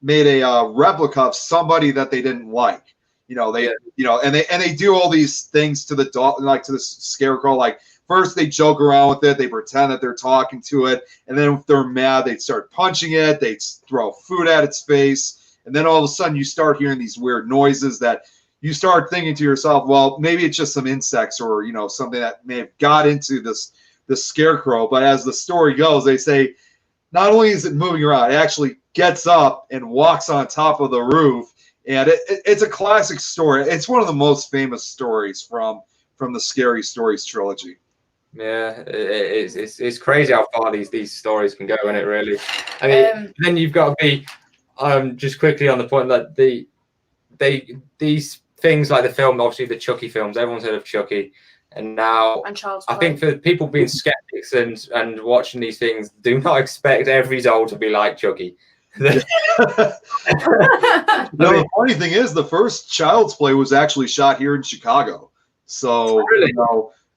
made a replica of somebody that they didn't like. And they do all these things to the dog, like to the scarecrow. Like first they joke around with it, they pretend that they're talking to it, and then if they're mad, they start punching it, they throw food at its face, and then all of a sudden you start hearing these weird noises that you start thinking to yourself, well, maybe it's just some insects or something that may have got into this scarecrow. But as the story goes, they say not only is it moving around, it actually gets up and walks on top of the roof. And it's a classic story. It's one of the most famous stories from the Scary Stories trilogy. Yeah, it's crazy how far these stories can go, isn't it? Really. I mean, then you've got to be just quickly on the point that these things like the film, obviously the Chucky films. Everyone's heard of Chucky, and now I think for people being skeptics and watching these things, do not expect every doll to be like Chucky. The funny thing is, the first Child's Play was actually shot here in Chicago. So really?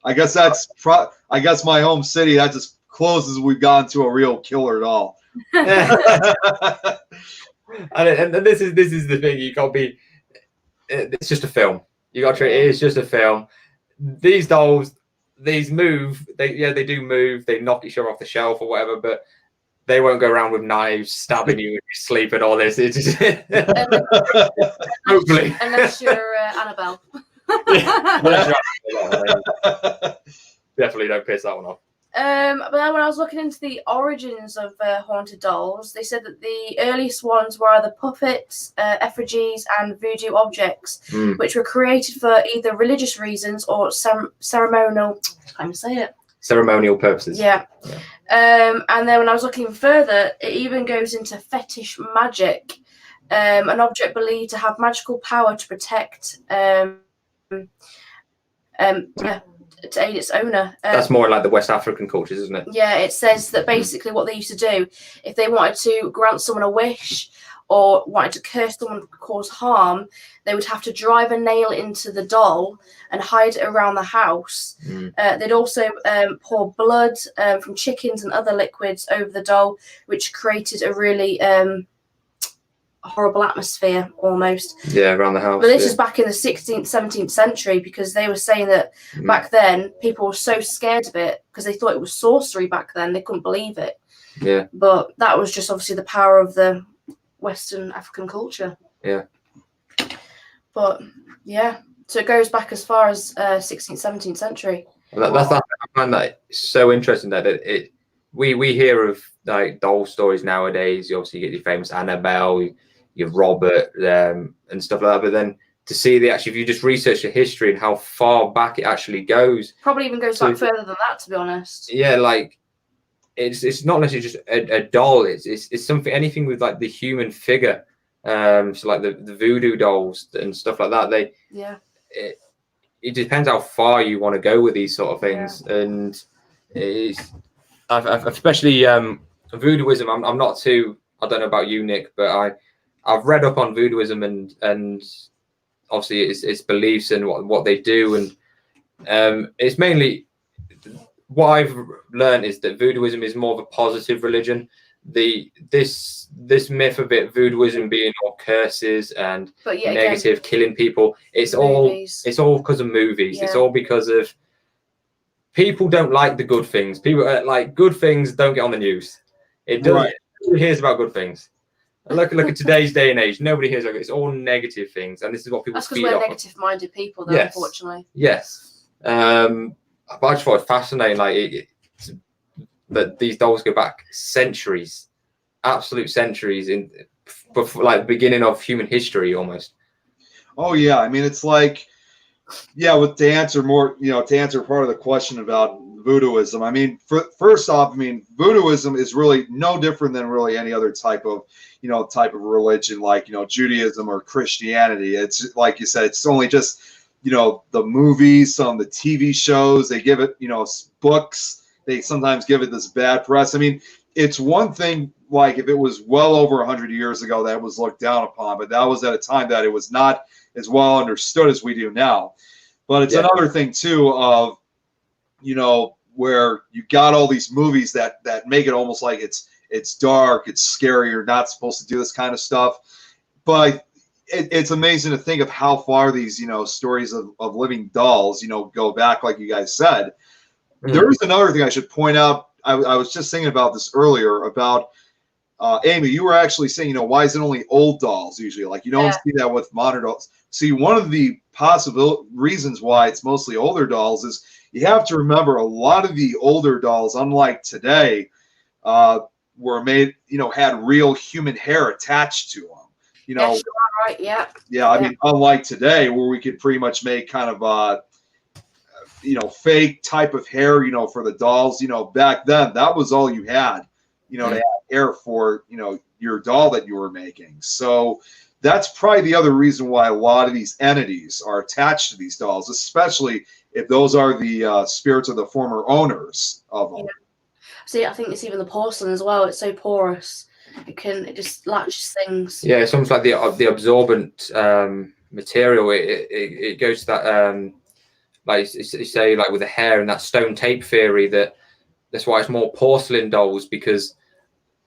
I guess I guess my home city, that's as close as we've gotten to a real killer doll. and this is the thing, you gotta be. It's just a film. You got to treat it. It's just a film. These dolls, these move. They do move. They knock each other off the shelf or whatever, but they won't go around with knives stabbing you when you sleep and all this. It's just hopefully. Unless you're Annabelle. Definitely don't piss that one off. But then when I was looking into the origins of haunted dolls, they said that the earliest ones were either puppets, effigies, and voodoo objects, which were created for either religious reasons or ceremonial. I can't even say it. Ceremonial purposes. Yeah. And then when I was looking further, it even goes into fetish magic, an object believed to have magical power to protect, to aid its owner. That's more like the West African cultures, isn't it? Yeah, it says that basically what they used to do, if they wanted to grant someone a wish or wanted to curse someone, cause harm, they would have to drive a nail into the doll and hide it around the house. They'd also pour blood from chickens and other liquids over the doll, which created a really horrible atmosphere almost. Yeah, around the house. But this is back in the 16th, 17th century, because they were saying that back then people were so scared of it because they thought it was sorcery back then. They couldn't believe it. Yeah. But that was just obviously the power of the Western African culture. Yeah. But yeah, so it goes back as far as 16th, 17th century. That's I find that so interesting that we hear of like doll stories nowadays. You obviously get your famous Annabelle, your Robert, and stuff like that. But then to see if you just research the history and how far back it actually goes, probably even goes back further than that, to be honest. Yeah, like it's not necessarily just a doll. It's something, anything with like the human figure. So like the voodoo dolls and stuff like that. It depends how far you want to go with these sort of things, and I've especially voodooism. I'm not too. I don't know about you, Nick, but I've read up on voodooism and obviously its beliefs and what they do, and it's mainly what I've learned is that voodooism is more of a positive religion. This myth of it, voodooism being all curses and negative, again, killing people, it's all because of movies. Yeah. It's all because of people don't like the good things. People like good things don't get on the news. It doesn't. Right. Nobody hears about good things. Look at today's day and age. Nobody hears about it. It's all negative things, and this is what people. That's because we're negative-minded people, though. Yes. Unfortunately. Yes. But I just thought it fascinating, that these dolls go back centuries, absolute centuries, before, like, the beginning of human history almost. Oh yeah, I mean, it's like, yeah, to answer part of the question about voodooism. I mean, first off, I mean, voodooism is really no different than really any other type of religion, like, Judaism or Christianity. It's like you said, it's only just, the movies, some of the TV shows, they give it, books, they sometimes give it this bad press. I mean, it's one thing, like, if it was well over 100 years ago that was looked down upon, but that was at a time that it was not as well understood as we do now. But it's another thing too of, where you got all these movies that make it almost like it's dark, it's scary, you're not supposed to do this kind of stuff. But it's amazing to think of how far these, stories of living dolls, go back, like you guys said. Mm. There is another thing I should point out. I was just thinking about this earlier about, Amy, you were actually saying, why is it only old dolls usually? Like, you don't see that with modern dolls. See, one of the possible reasons why it's mostly older dolls is you have to remember a lot of the older dolls, unlike today, were made, had real human hair attached to them. Right, yeah. Yeah, I mean, unlike today, where we could pretty much make kind of fake type of hair, for the dolls. Back then, that was all you had, to have hair for, your doll that you were making. So that's probably the other reason why a lot of these entities are attached to these dolls, especially if those are the spirits of the former owners of them. Yeah. See, I think it's even the porcelain as well. It's so porous. It just latches things. Yeah, it's almost like the absorbent material. It goes to that, like you say, like with the hair and that stone tape theory, that's why it's more porcelain dolls, because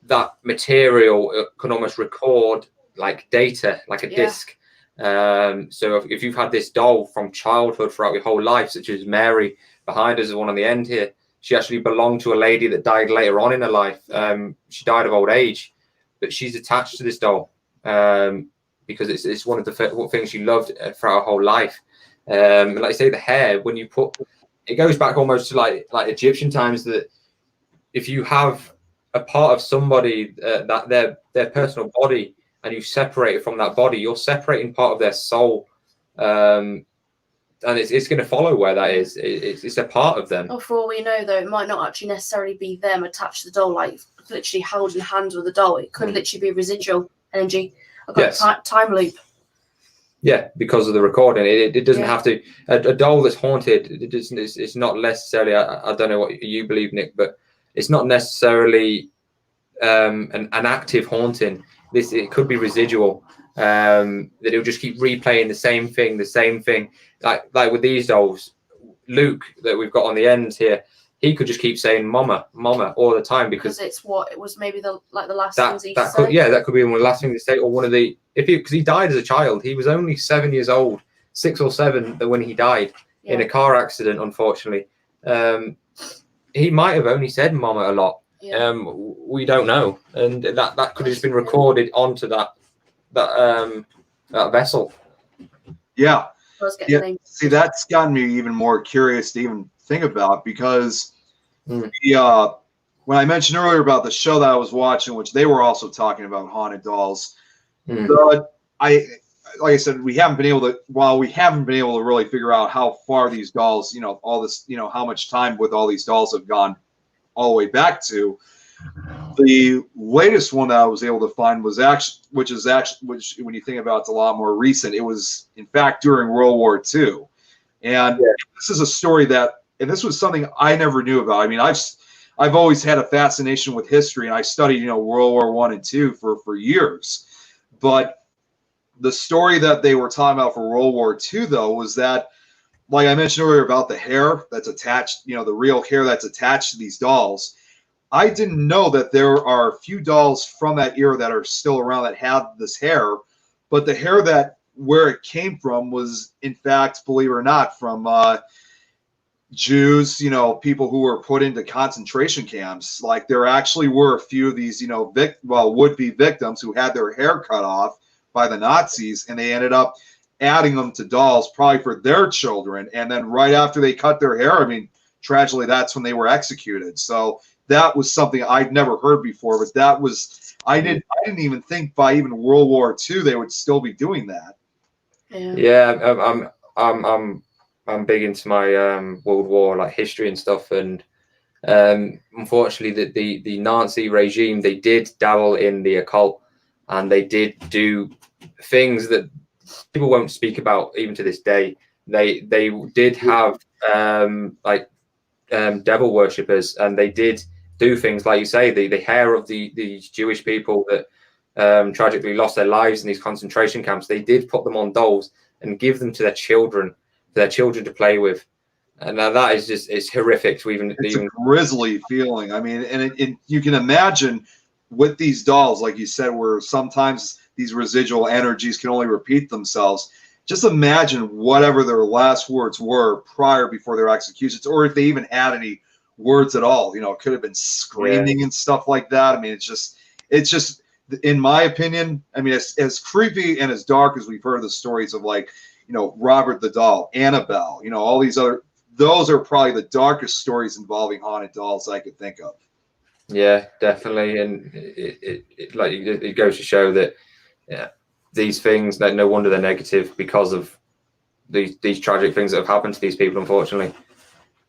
that material can almost record like data, like a disc. So if you've had this doll from childhood throughout your whole life, such as Mary behind us, is one on the end here. She actually belonged to a lady that died later on in her life. She died of old age, but she's attached to this doll because it's one of the things she loved throughout her whole life. Like I say, the hair, when you put, it goes back almost to like Egyptian times, that if you have a part of somebody, that their personal body, and you separate it from that body, you're separating part of their soul. And it's going to follow where that is. It's a part of them. Oh, for all we know, though, it might not actually necessarily be them attached to the doll, like literally held in hands with the doll. It could literally be residual energy, like a time loop. Yeah, because of the recording. It doesn't have to. A doll that's haunted, it's not necessarily, I don't know what you believe, Nick, but it's not necessarily an active haunting. It could be residual. That it'll just keep replaying the same thing. Like with these dolls, Luke that we've got on the end here, he could just keep saying "mama, mama" all the time because it was maybe the last things he said. That could be one of the last things he said, or one of the because he died as a child. He was only 7 years old, 6 or 7 when he died in a car accident. Unfortunately, he might have only said "mama" a lot. We don't know, and that could have just been recorded onto that vessel. Yeah. See, that's gotten me even more curious to even think about, because when I mentioned earlier about the show that I was watching, which they were also talking about haunted dolls, but like I said, we haven't been able to really figure out how far these dolls, all this, how much time with all these dolls have gone all the way back to. The latest one that I was able to find was which when you think about it's a lot more recent. It was in fact during World War II, and this is a story and this was something I never knew about. I mean, I've always had a fascination with history, and I studied World War I and II for years. But the story that they were talking about for World War II, though, was that, like I mentioned earlier about the hair that's attached, the real hair that's attached to these dolls. I didn't know that there are a few dolls from that era that are still around that have this hair, but the hair that where it came from was, in fact, believe it or not, from Jews, people who were put into concentration camps. Like there actually were a few of these, would-be victims who had their hair cut off by the Nazis, and they ended up adding them to dolls probably for their children. And then right after they cut their hair, I mean, tragically, that's when they were executed. So that was something I'd never heard before, but that was, I didn't even think by even World War II they would still be doing that. Yeah, I'm big into my World War like history and stuff, and unfortunately the Nazi regime, they did dabble in the occult, and they did do things that people won't speak about even to this day. They did have devil worshippers, and they did do things like you say, the hair of the Jewish people that tragically lost their lives in these concentration camps. They did put them on dolls and give them to their children to play with. And now that is just, it's horrific to even. It's a grisly feeling. I mean, and you can imagine with these dolls, like you said, where sometimes these residual energies can only repeat themselves. Just imagine whatever their last words were before their executions, or if they even had any words at all. It could have been screaming and stuff like that. I mean, it's just, in my opinion, I mean, as creepy and as dark as we've heard the stories of, like, Robert the Doll, Annabelle, all these other, those are probably the darkest stories involving haunted dolls I could think of. Yeah, definitely. And it goes to show that these things, that no wonder they're negative, because of these tragic things that have happened to these people, unfortunately.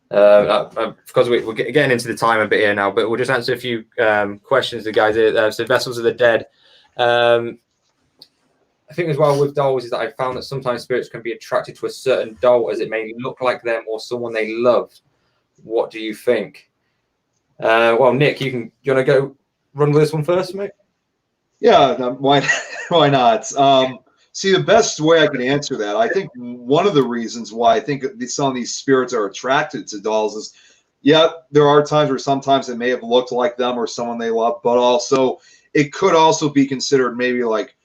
Because we're getting into the time a bit here now, but we'll just answer a few questions the guys here. So Vessels of the Dead. I think as well with dolls is that I found that sometimes spirits can be attracted to a certain doll as it may look like them or someone they love. What do you think? Well, Nick, you want to go run with this one first, mate? Yeah, why not? See, the best way I can answer that, I think one of the reasons why I think some of these spirits are attracted to dolls is, yeah, there are times where sometimes it may have looked like them or someone they love, but also it could also be considered maybe like,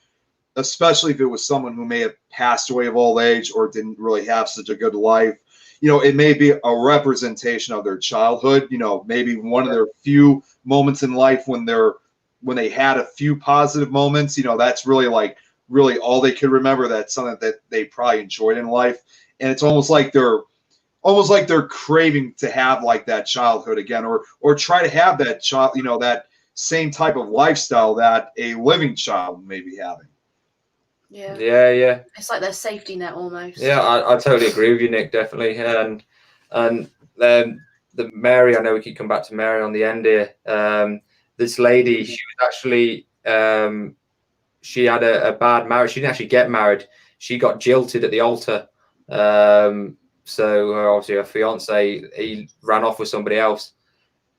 especially if it was someone who may have passed away of old age or didn't really have such a good life. It may be a representation of their childhood, maybe one of their few moments in life when they had a few positive moments, that's really all they could remember. That's something that they probably enjoyed in life. And it's almost like they're craving to have like that childhood again, or try to have that child, that same type of lifestyle that a living child may be having. Yeah. It's like their safety net almost. Yeah, I totally agree with you, Nick, definitely. And the Mary, I know we keep coming back to Mary on the end here. This lady, she was actually she had a bad marriage. She didn't actually get married. She got jilted at the altar. So obviously her fiance, he ran off with somebody else.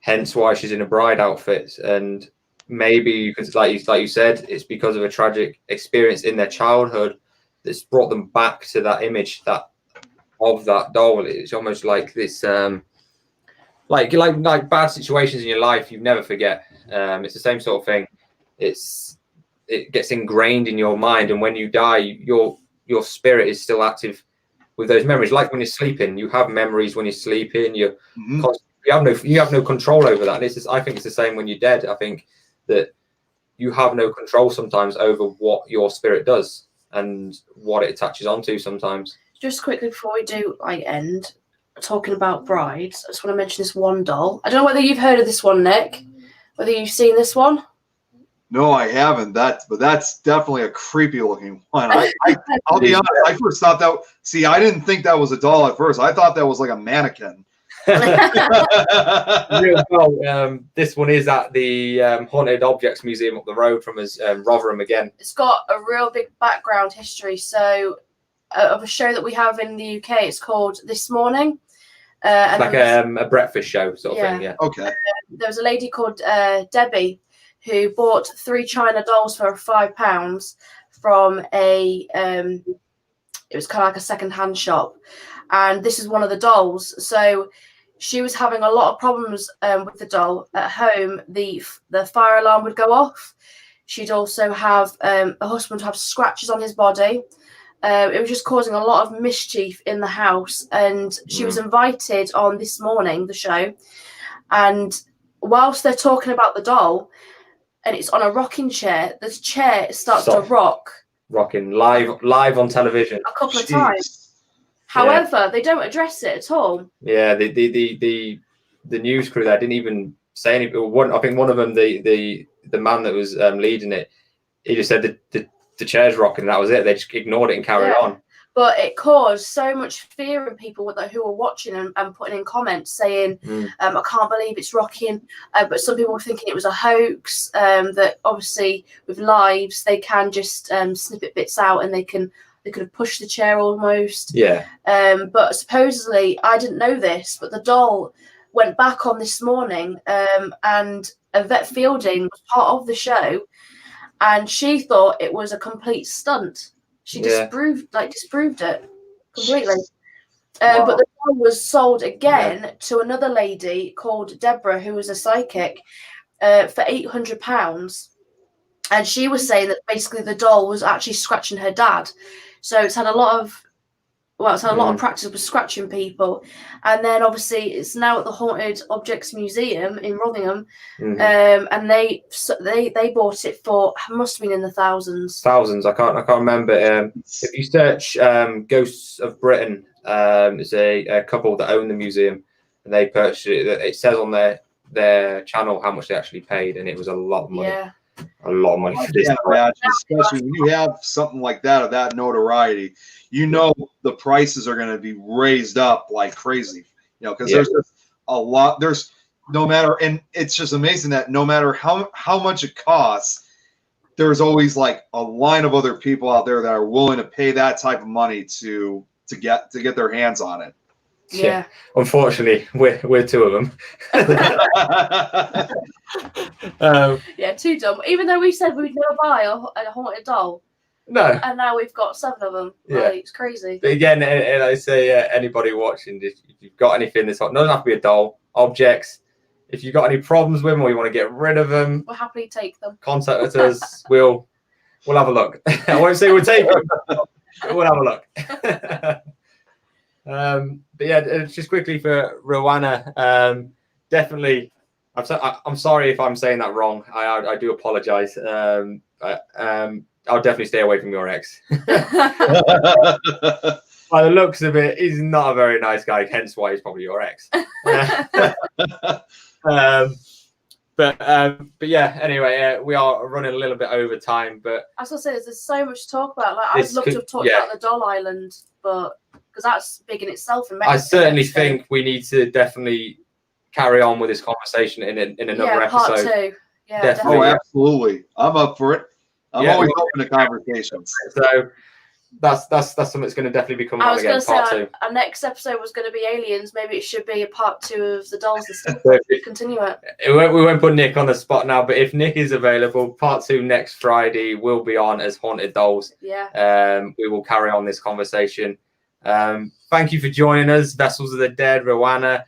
Hence why she's in a bride outfit. And maybe because, like you said, it's because of a tragic experience in their childhood that's brought them back to that image of that doll. It's almost like this, like bad situations in your life you never forget. It's the same sort of thing. It gets ingrained in your mind, and when you die, your spirit is still active with those memories. Like when you're sleeping, you have memories when you're sleeping. You have no control over that. And I think it's the same when you're dead. I think that you have no control sometimes over what your spirit does and what it attaches onto sometimes. Just quickly before we do end talking about brides, I just want to mention this one doll. I don't know whether you've heard of this one, Nick, whether you've seen this one. No, I haven't. But that's definitely a creepy looking one. I'll be honest. I first thought that. See, I didn't think that was a doll at first. I thought that was like a mannequin. This one is at the Haunted Objects Museum up the road from us, Rotherham again. It's got a real big background history. So, of a show that we have in the UK, it's called This Morning. And like a breakfast show sort of thing. Yeah. Okay. There was a lady called Debbie who bought 3 China dolls for £5 from a it was kind of like a second-hand shop, and this is one of the dolls. So she was having a lot of problems with the doll at home. The fire alarm would go off. She'd also have a husband have scratches on his body. It was just causing a lot of mischief in the house, and she was invited on This Morning, the show, and whilst they're talking about the doll, and it's on a rocking chair, the chair starts to rocking live on television a couple of times. However, they don't address it at all. Yeah, the news crew there didn't even say anything. I think one of them, the man that was leading it, he just said the chair's rocking, and that was it. They just ignored it and carried on. But it caused so much fear in people who were watching and putting in comments saying, I can't believe it's rocking. But some people were thinking it was a hoax, that obviously with lives, they can just snippet bits out and they could have pushed the chair almost. Yeah. But supposedly, I didn't know this, but the doll went back on This Morning, and Yvette Fielding was part of the show, and she thought it was a complete stunt. She disproved it completely. But the doll was sold again to another lady called Deborah, who was a psychic, for £800. And she was saying that basically the doll was actually scratching her dad. So it's had a lot of practice with scratching people. And then obviously it's now at the Haunted Objects Museum in Rothingham. And they bought it for, must have been in the thousands. I can't remember. If you search Ghosts of Britain, it's a couple that own the museum, and they purchased it. It says on their channel how much they actually paid, and it was a lot of money. Yeah. A lot of money for this. Especially when you have something like that of that notoriety, you know the prices are going to be raised up like crazy. You know, because there's just a lot. There's no matter, and it's just amazing that no matter how much it costs, there's always like a line of other people out there that are willing to pay that type of money to get their hands on it. Yeah. Unfortunately, we're two of them. Too dumb. Even though we said we'd never buy a haunted doll. No. And now we've got 7 of them. Yeah. Like, it's crazy. But again, and I say anybody watching, if you've got anything that's hot, doesn't have to be a doll, objects. If you've got any problems with them or you want to get rid of them, we'll happily take them. Contact us. We'll have a look. I won't say we'll take them. We'll have a look. But yeah, just quickly for Rowana, definitely. I'm sorry if I'm saying that wrong. I do apologize. I'll definitely stay away from your ex. By the looks of it, he's not a very nice guy. Hence why he's probably your ex. But yeah. Anyway, we are running a little bit over time. But I was gonna say, there's so much to talk about. Like, I'd love to have talked about the Doll Island, but because that's big in itself. In Mexico, I certainly think we need to definitely carry on with this conversation in another episode. Part 2. Yeah, definitely. Oh, absolutely. I'm up for it. I'm always open to conversations. So that's something that's going to definitely be coming on again. Part 2. Our next episode was going to be aliens. Maybe it should be a part 2 of the dolls and stuff. Continue it. We won't put Nick on the spot now, but if Nick is available, part 2 next Friday will be on as Haunted Dolls. Yeah. We will carry on this conversation. Thank you for joining us, Vessels of the Dead, Rowana,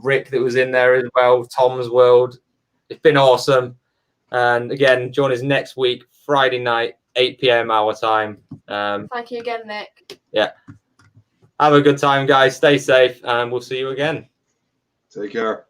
Rick that was in there as well, Tom's World. It's been awesome. And again, join us next week, Friday night, 8 p.m. our time. Thank you again, Nick. Yeah. Have a good time, guys. Stay safe, and we'll see you again. Take care.